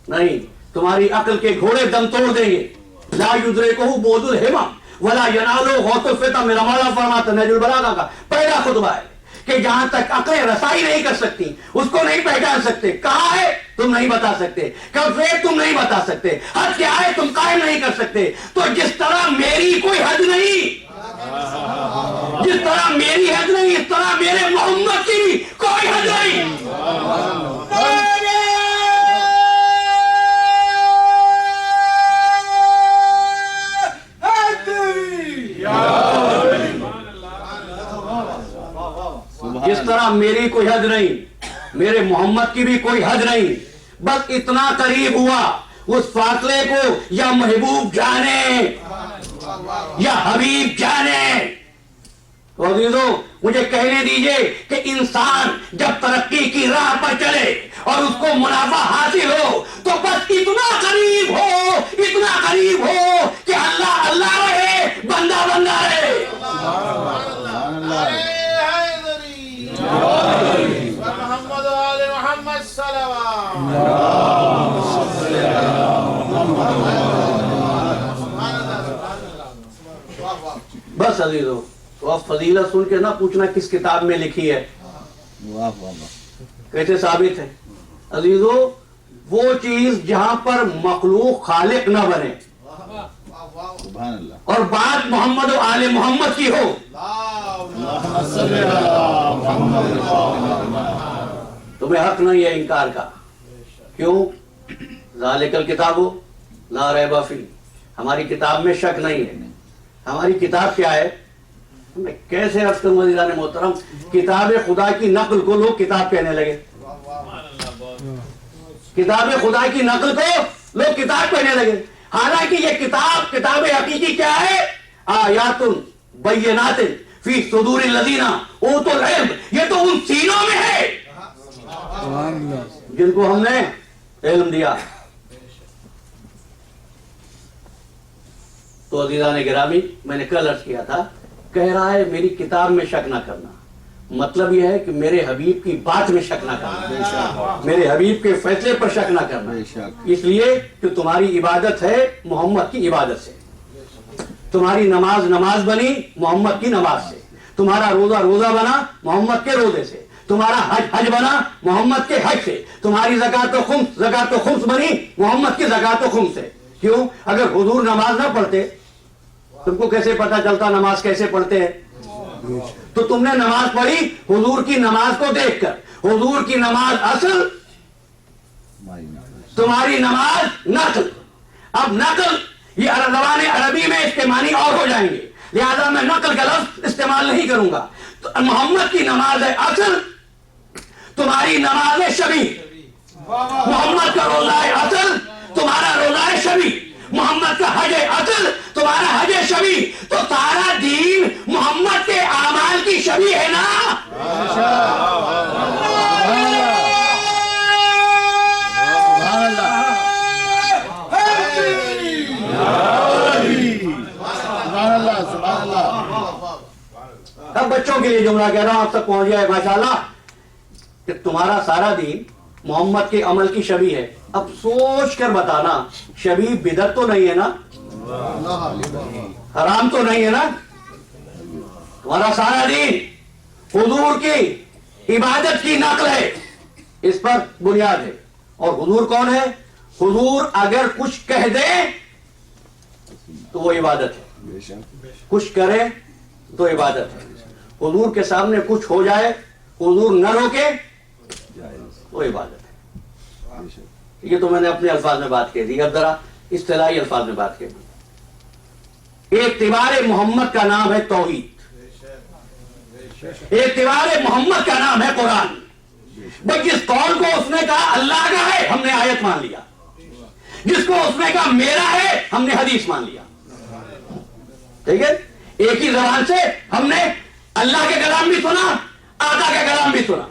Speaker 4: नहीं, तुम्हारी अक्ल के घोड़े दम तोड़ देंगे। ला युद्रिकुहु बोदुल हिमा वला यनालु गौतुल फिता, मेरा मौला फरमाता नहजुल बलागा का पहला खुतबा है कि जहां तक अक्लें रसाई नहीं कर सकती, उसको नहीं पहचान सकते। कहां है तुम नहीं बता सकते, कब है तुम नहीं बता सकते, हद क्या है तुम कायम नहीं कर सकते। तो जिस तरह मेरी कोई हद नहीं, जिस तरह मेरी हद नहीं, इस तरह मेरे मोहम्मद की भी कोई हद नहीं। जिस तरह मेरी कोई हद नहीं, मेरे मोहम्मद की भी कोई हद नहीं। बस इतना करीब हुआ उस फासले को या महबूब जाने या हबीब जाने। तो अजीजों, मुझे कहने दीजिए कि इंसान जब तरक्की की राह पर चले और उसको मुनाफा हासिल हो तो बस इतना करीब हो, इतना करीब हो कि अल्लाह अल्लाह रहे, बंदा बंदा रहे।
Speaker 2: मोहम्मद आले मोहम्मद सल्लल्लाहु
Speaker 4: बस अजीजों, तो अब फजीलत सुन के ना पूछना किस किताब में लिखी है, कैसे साबित है। अजीजों, वो चीज जहां पर मखलूक खालिक न बने और बात मोहम्मद और आले मोहम्मद की हो, तुम्हें हक नहीं है इनकार का। क्यों? ज़ालिकल किताबो ला रैबा फी, हमारी किताब में शक नहीं है। हमारी किताब क्या है? मैं कैसे अर्ज करूं वज़ीरान मोहतरम, किताब खुदा की नकल को लोग किताब कहने लगे। किताब खुदा की नकल को लोग किताब कहने लगे, हालांकि ये किताब हकीकी क्या है? आयातुन बय्यिनातिन फी सुदूरिल लज़ीना ऊतुल इल्म, ये तो उन सीनों में है जिनको हमने इल्म दिया। तो अज़ीज़ान गिरामी, मैंने कल अर्ज किया था, कह रहा है मेरी किताब में शक ना करना, मतलब यह है कि मेरे हबीब की बात में शक ना करना, मेरे हबीब के फैसले पर शक ना करना। इसलिए कि तुम्हारी इबादत है मोहम्मद की इबादत से, तुम्हारी नमाज बनी मोहम्मद की नमाज से, तुम्हारा रोजा बना मोहम्मद के रोजे से, तुम्हारा हज बना मोहम्मद के हज से, तुम्हारी ज़कात खुम्स बनी मोहम्मद की ज़कात खुम्स से। क्यों? अगर हुजूर नमाज ना पढ़ते, तुमको कैसे पता चलता नमाज कैसे पढ़ते हैं? तो तुमने नमाज पढ़ी हुजूर की नमाज को देखकर। हुजूर की नमाज असल, तुम्हारी नमाज नकल। अब नकल ये ज़बान अरबी में इसके मानी और हो जाएंगे, लिहाजा मैं नकल का लफ्ज़ इस्तेमाल नहीं करूंगा। तो मोहम्मद की नमाज है असल, तुम्हारी नमाज है शबी। मोहम्मद का रोजा है असल, तुम्हारा रोजा है शबी। मोहम्मद का हज है असल, तुम्हारा हज है शबी। तो सारा दीन मोहम्मद के आमाल की शबी है ना। अब बच्चों के लिए जुमला कह रहा हूं, आप तक पहुंच गया है माशाल्लाह, कि तुम्हारा सारा दीन मोहम्मद के अमल की शबी है। अब सोच कर बताना, शबी बिदत तो नहीं है ना, हराम तो नहीं है ना। तुम्हारा सारा दीन हुजूर की इबादत की नकल है, इस पर बुनियाद है। और हुजूर कौन है? हुजूर अगर कुछ कह दे तो वो इबादत है, कुछ करे तो इबादत है। हुजूर के सामने कुछ हो जाए, हुजूर न रोके तो इबादत है। ये तो मैंने अपने अल्फाज में बात कह दी, अब जरा इस्तिलाही अल्फाज में बात कह दी। इत्तिबाए मोहम्मद का नाम है तौहीद, इत्तिबाए मोहम्मद का नाम है कुरान। भाई जिस कौल को उसने कहा अल्लाह का है, हमने आयत मान लिया। जिसको उसने कहा मेरा है, हमने हदीस मान लिया। ठीक है, एक ही जबान से हमने अल्लाह के कलाम भी सुना आका का कलाम भी सुना।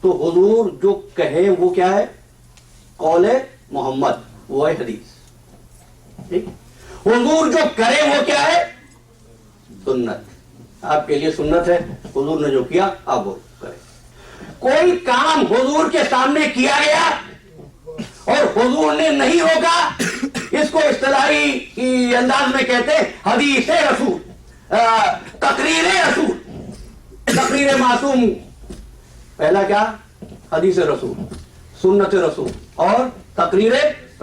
Speaker 4: तो हुजूर जो कहे वो क्या है? कौले मोहम्मद, वो है हदीस। ठीक, हुजूर जो करे वो क्या है? सुन्नत। आपके लिए सुन्नत है, हुजूर ने जो किया आप वो करें। कोई काम हुजूर के सामने किया गया और हुजूर ने नहीं रोका, इसको इस्तिलाही अंदाज में कहते हैं हदीस रसूल, तकरीर रसूल, तकरीर मासूम। पहला क्या? हदीस रसूल, सुन्नत रसूल और तकरीर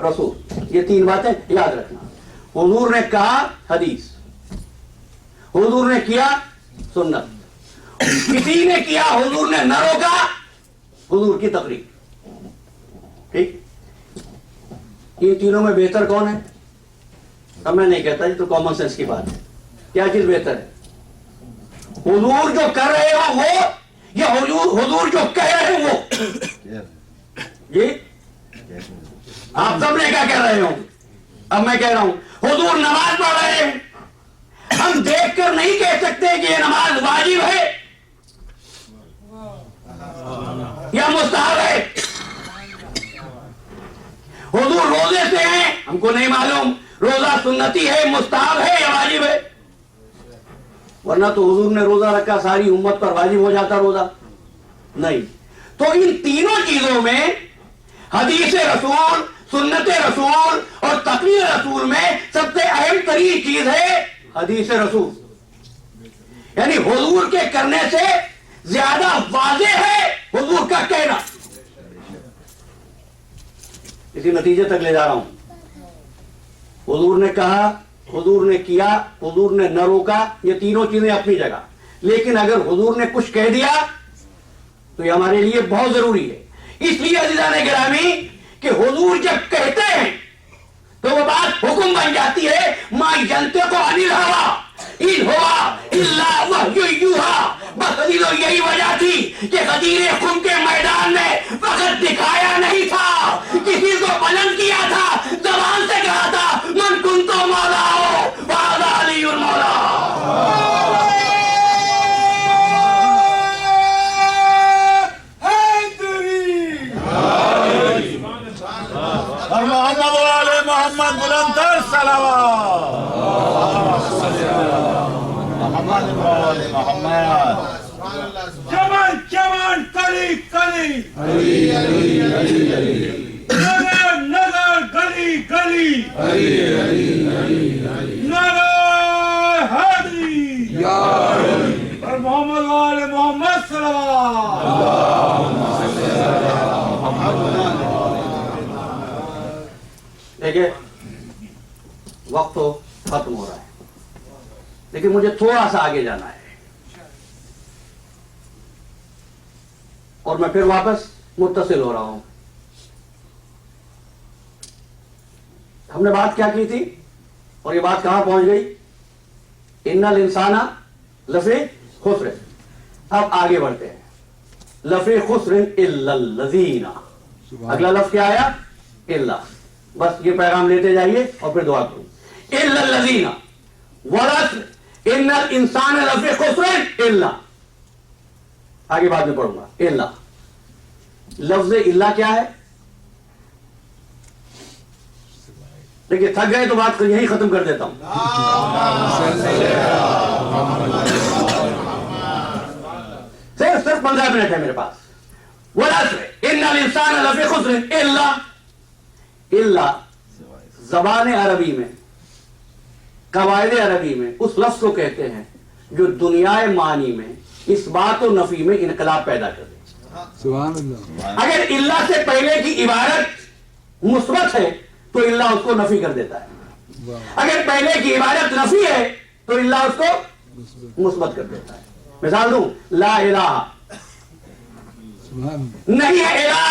Speaker 4: रसूल, ये तीन बातें याद रखना। हुजूर ने कहा हदीस, हुजूर ने किया सुन्नत, किसी ने किया हुजूर ने न रोका, हुजूर की तकरीर। ठीक, इन तीनों में बेहतर कौन है? अब मैं नहीं कहता, ये तो कॉमन सेंस की बात है। क्या चीज बेहतर है? हुजूर जो कर रहे हो वो, या हुजूर जो कह रहे हो वो? ये आप सबने क्या कह रहे हो? अब मैं कह रहा हूं हुजूर नमाज पढ़ रहे हैं, हम देखकर नहीं कह सकते कि ये नमाज वाजिब है या मुस्तहब है। हुजूर रोजे से हैं, हमको नहीं मालूम रोजा सुन्नती है, मुस्तहब है या वाजिब है। वरना तो हुजूर ने रोजा रखा, सारी उम्मत पर वाजिब हो जाता रोजा। नहीं, तो इन तीनों चीजों में हदीस रसूल, सुन्नत रसूल और तकरीर रसूल में सबसे अहम तरीन चीज है हदीस रसूल। यानी हुजूर के करने से ज्यादा वाज़े है हुजूर का कहना। इसी नतीजे तक ले जा रहा हूं। हुजूर ने कहा, हुजूर ने किया, हुजूर ने न रोका, ये तीनों चीजें अपनी जगह। लेकिन अगर हुजूर ने कुछ कह दिया तो ये हमारे लिए बहुत जरूरी है। इसलिए अज़ीज़ान गिरामी कि हुजूर जब कहते हैं तो वो बात हुक्म बन जाती है। मां जनते को अनिल हवा इन हुआ इल्ला वह्यु यूहा। बस अजीजों यही वजह थी कि गदीर खुम के मैदान में वक्त दिखाया नहीं था, किसी को बुलंद किया था, जबान से कहा था मन कुन तो मौला हो वादा अलीउल मौला।
Speaker 2: और मोहम्मद वाले मोहम्मद बुलंदर सलावत। मोहम्मद वाले मोहम्मद।
Speaker 5: जमान जमान कली कली,
Speaker 1: अली अली अली अली,
Speaker 5: नगर नगर गली गली,
Speaker 1: अली अली अली अली,
Speaker 5: नगर हादी
Speaker 1: या अली,
Speaker 5: और मोहम्मद वाले मोहम्मद सल्लल्लाहु।
Speaker 4: देखिए वक्त तो खत्म हो रहा है, लेकिन मुझे थोड़ा सा आगे जाना है और मैं फिर वापस मुत्तसिल हो रहा हूं। हमने बात क्या की थी और ये बात कहां पहुंच गई? इन्नल इंसाना लफी खुस्र। अब आगे बढ़ते हैं। लफी खुस्र इल्लल लज़ीना। अगला लफ्ज़ क्या आया? इल्ला। बस ये पैगाम लेते जाइए और फिर दुआ करूं। इल्लल लज़ीना वलस इन्नल इंसान लफी खुस्र इल्ला। आगे बाद में पढ़ूंगा। इल्ला, लफ्ज़ इल्ला क्या है? देखिए थक गए तो बात को यही खत्म कर देता हूं। सिर्फ 15 मिनट है मेरे पास। वलस इन्नल इंसान लफी खुस्र इल्ला। इल्ला ज़बान अरबी में, कवायद अरबी में उस लफ्ज़ को कहते हैं जो दुनियाए मानी में इस बात और नफी में इनकलाब पैदा कर दे।
Speaker 1: सुभान अल्लाह।
Speaker 4: अगर इल्ला से पहले की इबारत मुस्बत है तो इल्ला उसको नफी कर देता है। अगर पहले की इबारत नफी है तो इल्ला उसको मुस्बत कर देता है। मिसाल दूं, ला इलाहा,
Speaker 1: सुभान
Speaker 4: नहीं है इलाह,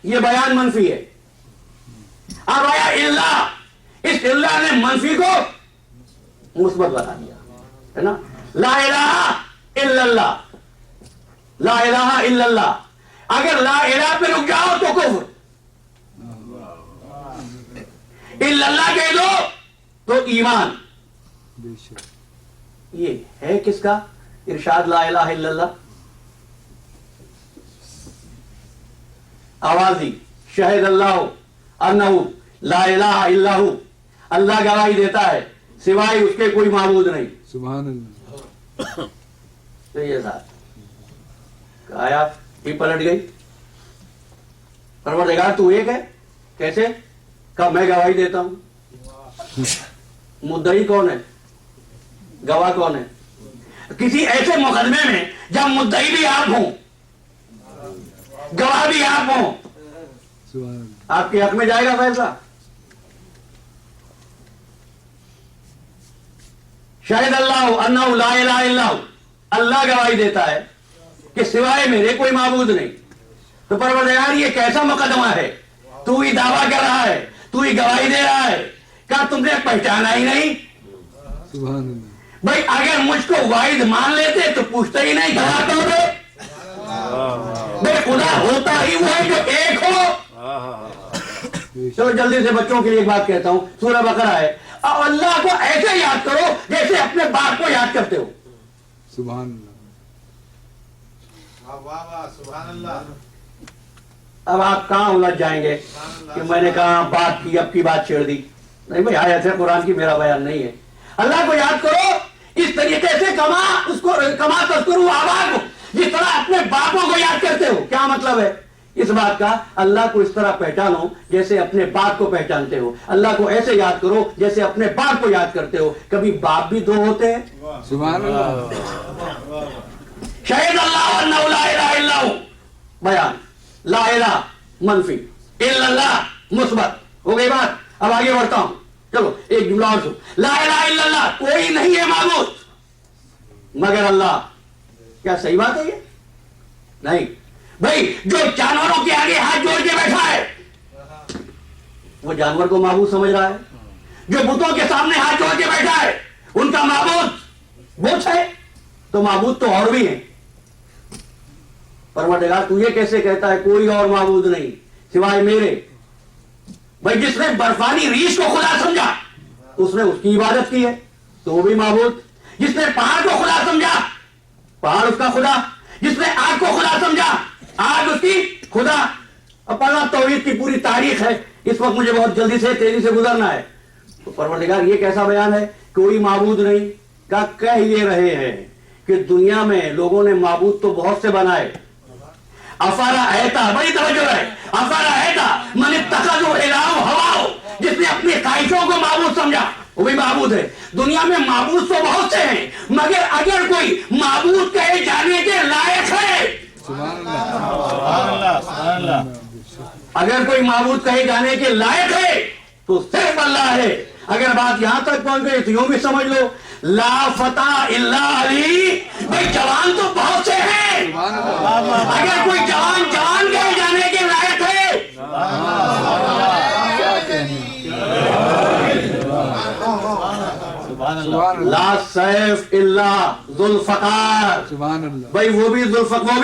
Speaker 4: ये बयान मनफी है। अब आया इल्ला, इस इल्ला ने मनफी को मुस्बत बना दिया, है ना। ला इलाहा इल्लल्लाह, ला इलाहा इल्लल्लाह। अगर ला इलाहा पे रुक जाओ तो कुफ्र, इल्लल्लाह कह दो तो ईमान।
Speaker 1: बेशक।
Speaker 4: ये है किसका? इरशाद ला इलाहा इल्लल्लाह, आवाज दी शहीद अल्लाह अन्नहु ला इलाहा इल्लहु, अल्लाह गवाही देता है सिवाय उसके कोई माबूद नहीं।
Speaker 1: सुभान अल्लाह।
Speaker 4: तो ये साथ आया ही पलट गई। परवरदिगार तू एक है, कैसे? कब मैं गवाही देता हूं। मुद्दई कौन है, गवाह कौन है? किसी ऐसे मुकदमे में जब मुद्दई भी आप हों, गवाह भी आप हों,
Speaker 1: सुभान अल्लाह।
Speaker 4: आपके हक में जाएगा फैसला। शाहिद अल्लाह अन्नहु ला इलाहा इल्लहु, अल्लाह गवाही देता है कि सिवाय मेरे कोई माबूद नहीं। तो परवरदिगार ये कैसा मुकदमा है? तू ही दावा कर रहा है, तू ही गवाही दे रहा है, क्या तुमने पहचाना ही नहीं?
Speaker 1: सुभान अल्लाह।
Speaker 4: भाई अगर मुझको वाहिद मान लेते तो पूछते ही नहीं गवाह कौन है। भाई खुदा होता ही वो है जो एक हो। चलो जल्दी से बच्चों के लिए एक बात कहता हूं, सूरह बकरा है। अब अल्लाह को ऐसे याद करो जैसे अपने बाप को याद करते हो।
Speaker 1: सुभान अल्लाह।
Speaker 4: अब आप कहां उलझ जाएंगे कि मैंने कहा बात की, अब की बात छेड़ दी। नहीं भाई, आयत है कुरान की, मेरा बयान नहीं है। अल्लाह को याद करो इस तरीके से, कमा तस्करू आबाद को, जिस तरह अपने बापों को याद करते हो। क्या मतलब है इस बात का? अल्लाह को इस तरह पहचानो जैसे अपने बाप को पहचानते हो। अल्लाह को ऐसे याद करो जैसे अपने बाप को याद करते हो। कभी बाप भी दो होते हैं।
Speaker 1: सुभान अल्लाह।
Speaker 4: शहीद अल्लाह अन्नहु ला इलाहा इल्लहु, बयान ला इलाहा मनफी, इल्लल्लाह मुस्बत। हो गई बात। अब आगे बढ़ता हूं, चलो एक जुमला और सुन। ला इलाहा इल्लल्लाह, कोई नहीं है माबूद मगर अल्लाह। क्या सही बात है ये? नहीं भाई, जो जानवरों के आगे हाथ जोड़ के बैठा है वो जानवर को माबूद समझ रहा है। जो बुतों के सामने हाथ जोड़ के बैठा है उनका माबूद बुत है, तो माबूद तो और भी है। परवरदिगार तू ये कैसे कहता है कोई और माबूद नहीं सिवाय मेरे? भाई जिसने बर्फानी रीछ को खुदा समझा उसने उसकी इबादत की है, तो वो भी माबूद। जिसने पहाड़ को खुदा समझा, पहाड़ उसका खुदा। जिसने आग को खुदा समझा, आग उसकी खुदा। अब पढ़ना तौहीद की पूरी तारीख है। इस वक्त मुझे बहुत जल्दी से तेजी से गुजरना है। तो परवरदिगार ये कैसा बयान है, कोई माबूद नहीं का? कह ये रहे हैं कि दुनिया में लोगों ने माबूद तो बहुत से बनाए। अफारा ऐता, बड़ी तवज्जो है, अफारा ऐता मन इत्तखज़ु इलाहु हवाहु, जिसने अपनी ख्वाहिशों को माबूद समझा वो भी माबूद है। दुनिया में माबूद तो बहुत से हैं, मगर अगर कोई माबूद कहे जाने के लायक है,
Speaker 1: सुभान अल्लाह।
Speaker 4: अगर कोई माबूद कहे जाने के लायक है तो सिर्फ अल्लाह है। अगर बात यहां तक पहुंच गई तो यूं भी समझ लो ला फता इल्ला अली। भाई जवान तो बहुत से हैं, अगर कोई जवान कहे जाने के लायक है ला सैफ इल्ला जुल्फकार।
Speaker 1: सुभान अल्लाह।
Speaker 4: भाई वो भी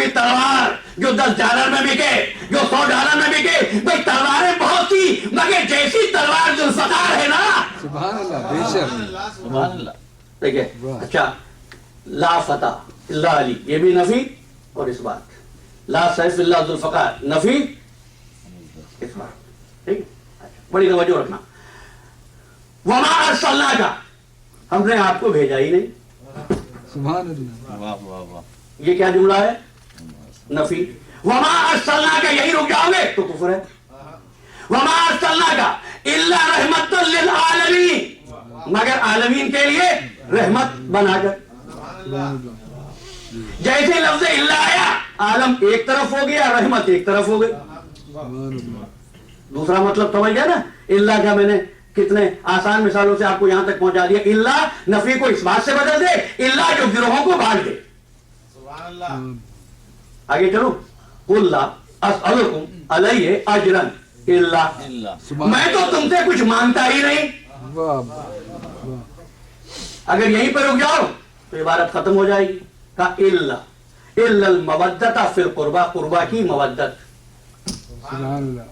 Speaker 4: तलवार जो $10 में बिके, जो $100 में बिके। भाई तलवारें बहुत थी मगर जैसी तलवार जुल्फकार है ना।
Speaker 1: सुभान अल्लाह, बेशक।
Speaker 4: ठीक है। अच्छा, ला फता इल्ला अली, ये भी नफी और इस बात। ला सैफ इल्ला जुल्फकार, नफी इस बात। ठीक, बड़ी तवज्जो रखना। वमा अरसलनाका, हमने आपको भेजा ही नहीं।
Speaker 1: सुभान अल्लाह।
Speaker 4: ये क्या जुमला है? नफी। वमा अरसलनाका, यही रुक जाओगे तो कुफ्र है। वमा अरसलनाका इल्ला रहमतल लिल आलमीन, मगर आलमीन के लिए रहमत बनाकर। जैसे लफ्ज इल्ला आया, आलम एक तरफ हो गया, रहमत एक तरफ हो गई। दूसरा मतलब समझ गया ना? इल्ला का मैंने कितने आसान मिसालों से आपको यहां तक पहुंचा दिया। इल्ला नफी को इस बात से बदल दे, इल्ला जो गिरोहों को बांट दे। आगे चलो। कुल्ला अस्अलुकुम अलैहि अजरन इल्ला, मैं तो तुमसे कुछ मांगता ही नहीं। अगर यहीं पर रुक जाओ तो इबारत खत्म हो जाएगी। का इल्ला इल्लल मवद्दता फिल कुर्बा, कुर्बा की मवद्दत।
Speaker 1: सुभान अल्लाह।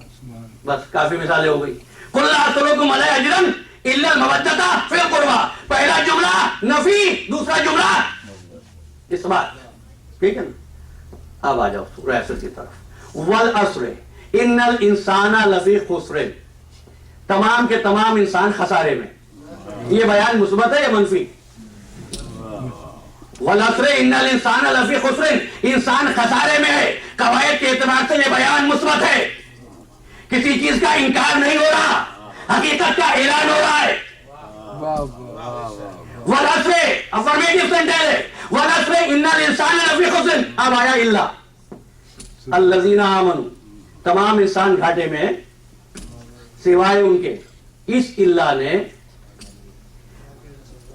Speaker 4: बस काफी मिसालें हो गई। कुल्ला अस्अलुकुम अलैहि अजरन इल्लल मवद्दता फिल कुर्बा, पहला जुमला नफी, दूसरा जुमला اس بات ٹھیک ہے نا. اب آ جاؤ سورہ عصر کی طرف. والعصر ان الانسان لفی خسر، تمام کے تمام انسان خسارے میں. یہ بیان مثبت ہے یا منفی؟ والعصر ان الانسان لفی خسر، انسان خسارے میں ہے. قواعد کے اعتبار سے یہ بیان مثبت ہے، کسی چیز کا انکار نہیں ہو رہا، حقیقت کا اعلان ہو رہا ہے. والعصر افرمیٹیو سینٹینس ہے. والعصر ان الانسان لفی خسر. اب آیا الا الذین آمنوا، تمام انسان گھاٹے میں سوائے ان کے. اس الا نے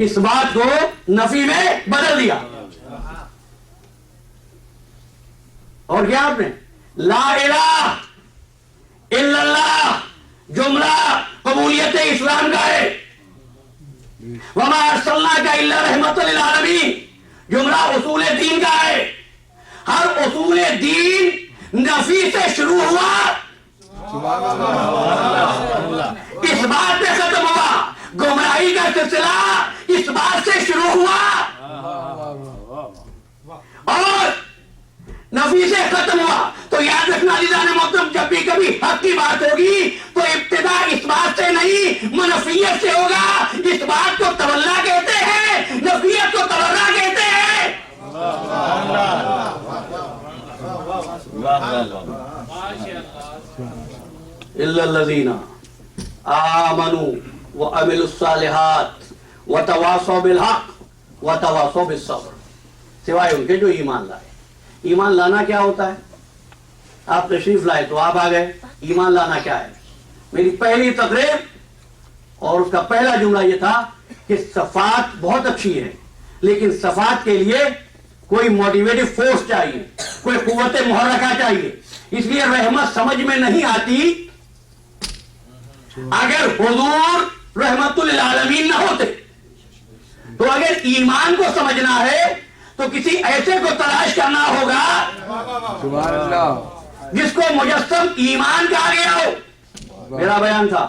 Speaker 4: اس بات کو نفی میں بدل دیا. اور کیا آپ نے لا الہ الا اللہ جملہ قبولیت اسلام کا ہے. وما ارسلناک الا رحمۃ للعالمین جملہ اصول دین کا ہے. ہر اصول دین نفی سے شروع ہوا، اس بات سے ختم ہوا. گمراہی کا سلسلہ اس بات سے شروع ہوا اور نفی سے ختم ہوا. تو یاد رکھنا عزیزان محترم، جب بھی کبھی حق کی بات ہوگی تو ابتدا اس بات سے نہیں منفیت سے ہوگا. اس بات کو تولا کہتے ہیں، نفیت کو تورا کہتے ہیں. الا الذین آمنوا وعملوا الصالحات وتواصوا بالحق وتواصوا بالصبر، سوائے ان کے جو ایمان لائے. ایمان لانا کیا ہوتا ہے؟ آپ تشریف لائے تو آپ آ گئے. ایمان لانا کیا ہے؟ میری پہلی تقریر اور اس کا پہلا جملہ یہ تھا کہ صفات بہت اچھی ہے، لیکن صفات کے لیے کوئی موٹیویٹو فورس چاہیے، کوئی قوت محرکہ چاہیے. اس لیے رحمت سمجھ میں نہیں آتی اگر حضور رحمت للعالمین نہ ہوتے. تو اگر ایمان کو سمجھنا ہے تو کسی ایسے کو تلاش کرنا ہوگا
Speaker 1: سبحان اللہ
Speaker 4: جس کو مجسم ایمان کہا گیا ہو. میرا بیان تھا،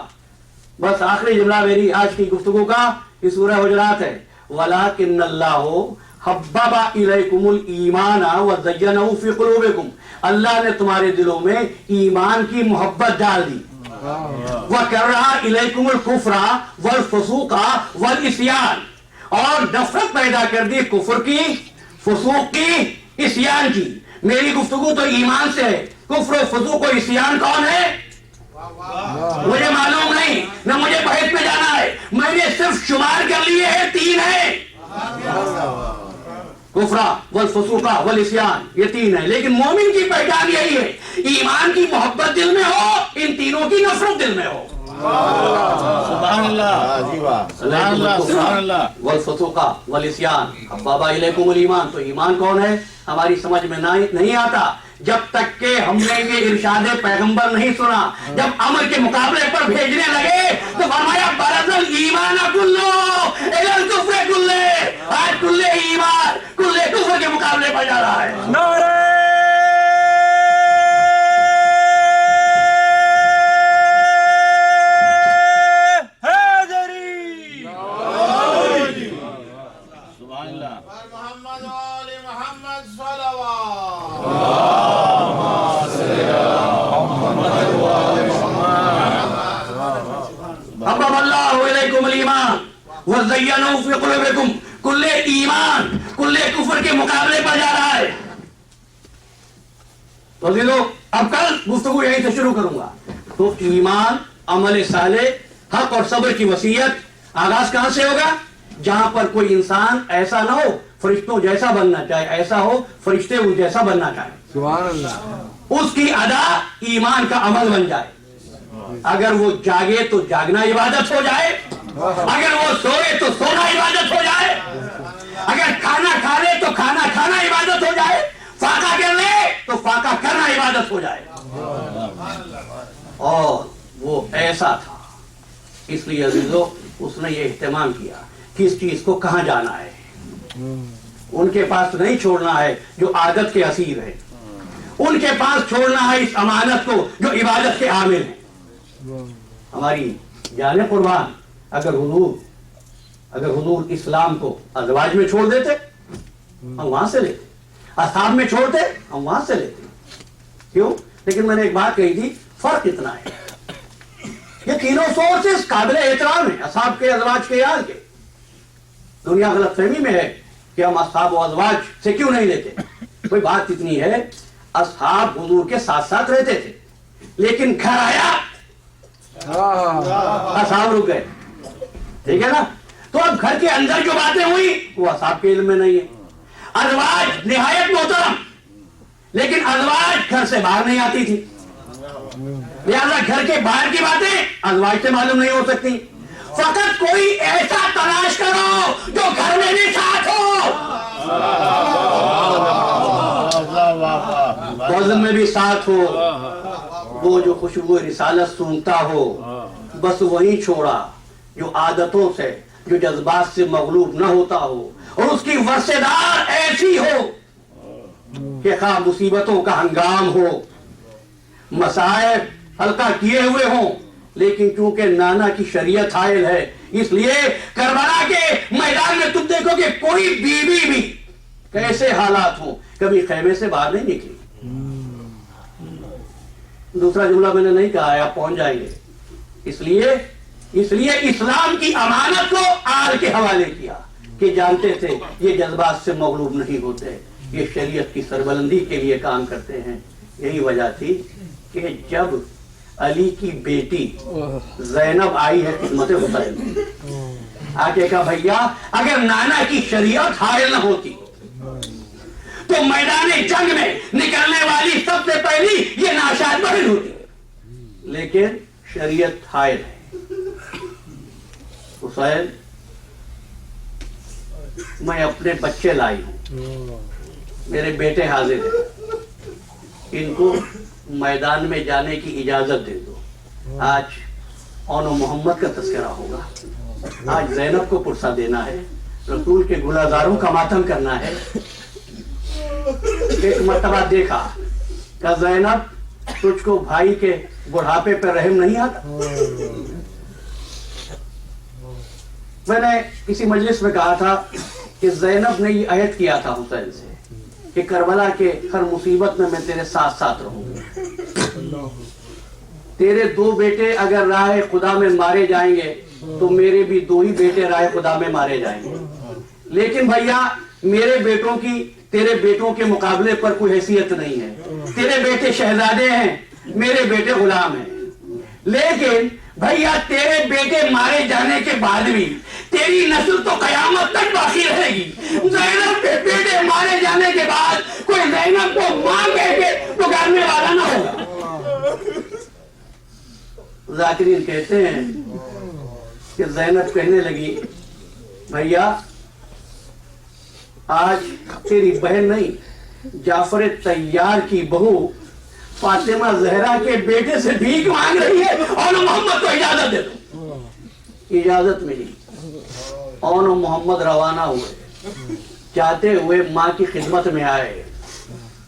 Speaker 4: بس آخری جملہ میری آج کی گفتگو کا یہ سورہ حجرات ہے. وَلَٰكِنَّ اللَّهُ حَبَّبَ إِلَيْكُمُ الْإِيمَانَ وَزَيَّنَهُ فِي قُلُوبِكُمْ، اللہ نے تمہارے دلوں میں ایمان کی محبت ڈال دی. وَكَرَّهَ إِلَيْكُمُ الْكُفْرَ وَالْفُسُوقَ وَالْعِصْيَانَ، اور نفرت پیدا کر دی کفر کی، فسوق کی، عصیان کی. میری گفتگو تو ایمان سے ہے. کفر و فسوق و عصیان کون ہے مجھے معلوم نہیں، نہ مجھے بحث میں جانا ہے. میں نے صرف شمار کر لیے ہیں، 3 ہے. کفر والفسوق والعصیان، یہ 3 ہے. لیکن مومن کی پہچان یہی ہے، ایمان کی محبت دل میں ہو، ان تینوں کی نفرت دل میں ہو.
Speaker 2: سبحان اللہ سبحان اللہ سبحان اللہ.
Speaker 4: والفسوق والعصیان حبب الیکم الایمان. تو ایمان کون ہے ہماری سمجھ میں نہیں آتا جب تک کہ ہم نے یہ ارشاد پیغمبر نہیں سنا. جب امر کے مقابلے پر بھیجنے لگے تو فرمایا برز الایمان کلو الی الکفر کلے. آج کلے ایمان کلے کفر کے مقابلے پر جا رہا ہے.
Speaker 2: محمد وآل محمد صلوات.
Speaker 4: حبب اللہ الیکم الایمان وزینہ فی قلوبکم. کل ایمان کل کفر کے مقابلے پر جا رہا ہے. تو عزیزو اب کل گفتگو یہیں سے شروع کروں گا. تو ایمان، عمل صالح، حق اور صبر کی وصیت آغاز کہاں سے ہوگا؟ جہاں پر کوئی انسان ایسا نہ ہو فرشتوں جیسا بننا چاہے، ایسا ہو فرشتے ان جیسا بننا چاہے.
Speaker 1: سبحان اللہ.
Speaker 4: اس کی ادا ایمان کا عمل بن جائے. اگر وہ جاگے تو جاگنا عبادت ہو جائے، اگر وہ سوئے تو سونا عبادت ہو جائے، اگر کھانا کھا لے تو کھانا کھانا عبادت ہو جائے، فاقہ کر لے تو فاقہ کرنا عبادت ہو جائے. اور وہ ایسا تھا، اس لیے عزیزو اس نے یہ اہتمام کیا کس چیز کو کہاں جانا ہے. ان کے پاس نہیں چھوڑنا ہے جو عادت کے اسیر ہے، ان کے پاس چھوڑنا ہے اس امانت کو جو عبادت کے عامل ہیں. ہماری جان قربان اگر حضور اسلام کو ازواج میں چھوڑ دیتے हम वहां से लेते, असहाब में छोड़ते हम वहां से लेते। क्यों? लेकिन मैंने एक बात कही थी, फर्क इतना है, ये तीनों सोर्सेस काबिल एहतराम है, असहाब के, अज़वाज के, यार के। दुनिया गलतफहमी में है कि हम असहाब और अज़वाज से क्यों नहीं लेते। कोई बात इतनी है, असहाब हुजूर के साथ साथ रहते थे, लेकिन घर आया असहाब रुक गए, ठीक है ना। तो अब घर के अंदर जो बातें हुई वो असहाब के इल्म में नहीं है। अज़वाज निहायत मोहतरम, लेकिन अज़वाज घर से बाहर नहीं आती थी, लिहाजा घर के बाहर की बातें अज़वाज से मालूम नहीं हो सकती। फकत कोई ऐसा तलाश करो जो घर में भी साथ हो, वज़न में भी साथ हो, वो जो खुशबू रिसालत सूंघता हो, बस वही छोड़ा जो आदतों से, जो जज्बात से मगलूब न होता हो, और उसकी वर्सेदार ऐसी हो कि खा मुसीबतों का हंगाम हो, मसाइब हल्का किए हुए हों, लेकिन चूंकि नाना की शरीयत हायल है, इसलिए करबला के मैदान में तुम देखो कि कोई बीवी भी कैसे हालात हो कभी खैमे से बाहर नहीं निकली। दूसरा जुमला मैंने नहीं कहा है, आप पहुंच जाएंगे। इसलिए इस्लाम की अमानत को आल के हवाले किया कि जानते थे ये जज्बात से मगलूब नहीं होते, ये शरीयत की सरबलंदी के लिए काम करते हैं। यही वजह थी कि जब अली की बेटी ज़ैनब आई है खिदमत हुसैन, आके कहा भैया अगर नाना की शरीयत हायल न होती तो मैदान जंग में निकलने वाली सबसे पहली ये नाशाद बहन होती, लेकिन शरीयत हायल है। हुसैन मैं अपने बच्चे लाई हूं, मेरे बेटे हाजिर हैं, इनको मैदान में जाने की इजाजत दे दो। आज औनो मोहम्मद का तस्करा होगा, आज ज़ैनब को पुरसा देना है, रसूल के गुलाजारों का मातम करना है। एक मर्तबा देखा कि ज़ैनब तुझको भाई के बुढ़ापे पर रहम नहीं आता। मैंने किसी मजलिस में कहा था कि ज़ैनब ने ये अहद किया था हुसैन से कि करबला के हर मुसीबत में मैं तेरे साथ साथ रहूंगा। तेरे दो बेटे अगर राह खुदा में मारे जाएंगे तो मेरे भी दो ही बेटे राह खुदा में मारे जाएंगे, लेकिन भैया मेरे बेटों की तेरे बेटों के मुकाबले पर कोई हैसियत नहीं है। तेरे बेटे शहजादे हैं, मेरे बेटे गुलाम हैं, लेकिन भैया तेरे बेटे मारे जाने के बाद भी तेरी नस्ल तो कयामत तक बाकी रहेगी। ज़ैनब के बेटे मारे जाने के बाद कोई ज़ैनब को मां कह के पुकारने वाला ना होगा। ज़ाकिरीन कहते हैं कि ज़ैनब कहने लगी भैया आज तेरी बहन नहीं, जाफर तैयार की बहू फातिमा ज़हरा के बेटे से भीख मांग रही है और मोहम्मद को इजाजत दे दो। इजाजत मिली और मोहम्मद रवाना हुए, जाते हुए माँ की खिदमत में आए।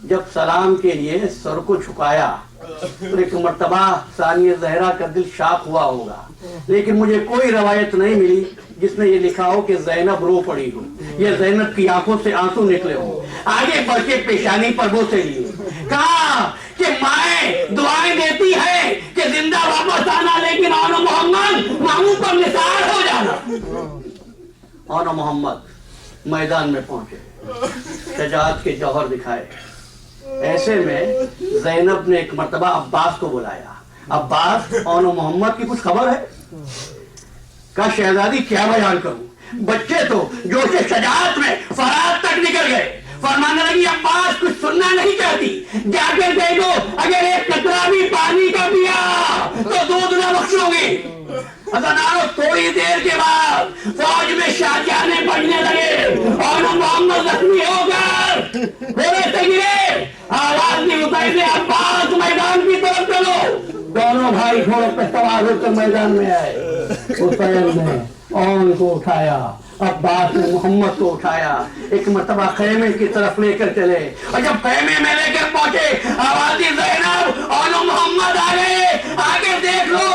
Speaker 4: जब सलाम के लिए सर को झुकाया तो एक मर्तबा सानिया ज़हरा का दिल शाक हुआ होगा, लेकिन मुझे कोई रवायत नहीं मिली जिसने ये लिखा हो कि ज़ैनब रो पड़ी हो या ज़ैनब की आंखों से आंसू निकले हो। आगे बढ़ के पेशानी पर बोसे लिए, कहा कि माएँ दुआएं देती है कि जिंदा वापस आना, लेकिन औनो मोहम्मद मामू पर निसार हो जाना। औनो मोहम्मद मैदान में पहुंचे, शजाअत के जौहर दिखाए। ऐसे में ज़ैनब ने एक मर्तबा अब्बास को बुलाया। अब्बास औनो मोहम्मद की कुछ खबर है? का शहजादी क्या बयान करूं, बच्चे तो जोश शजाअत में फरात तक निकल गए। फरमाने लगी अब्बास कुछ सुनना नहीं चाहती, जाकर कह दो अगर एक कतरा भी पानी का पिया तो दूध न बख्शोगी। थोड़ी देर के बाद फौज में शाहजहाने पड़ने लगे और मोहम्मद जख्मी होकर घोड़े से गिरे। आवाज नहीं उठाई, अब्बास मैदान की तरफ चलो। दोनों भाई घोड़े पर सवार होकर मैदान में आए। हुसैन ने औन को उठाया, अब्बास ने मोहम्मद को उठाया, एक मर्तबा खैमे की तरफ लेकर चले, और जब खैमे में लेकर पहुंचे आवाज़ी ज़ैनब और मोहम्मद आ गए। आगे देख लो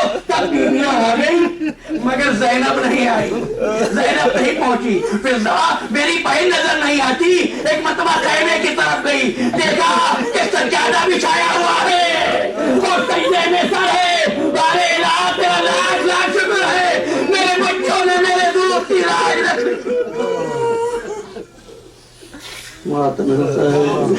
Speaker 4: دنیا آ گئی مگر زینب نہیں آئی، زینب نہیں پہنچی. فضا میری بہن نظر نہیں آتی. ایک مرتبہ خیمے کی طرف گئی، دیکھا کہ سجادہ بچھایا ہوا ہے اور سجدے میں سر ہے. بارے الہ تیرا لاکھ لاکھ شکر ہے، میرے بچوں نے میرے دودھ کی لاج رکھ. ماتم حسین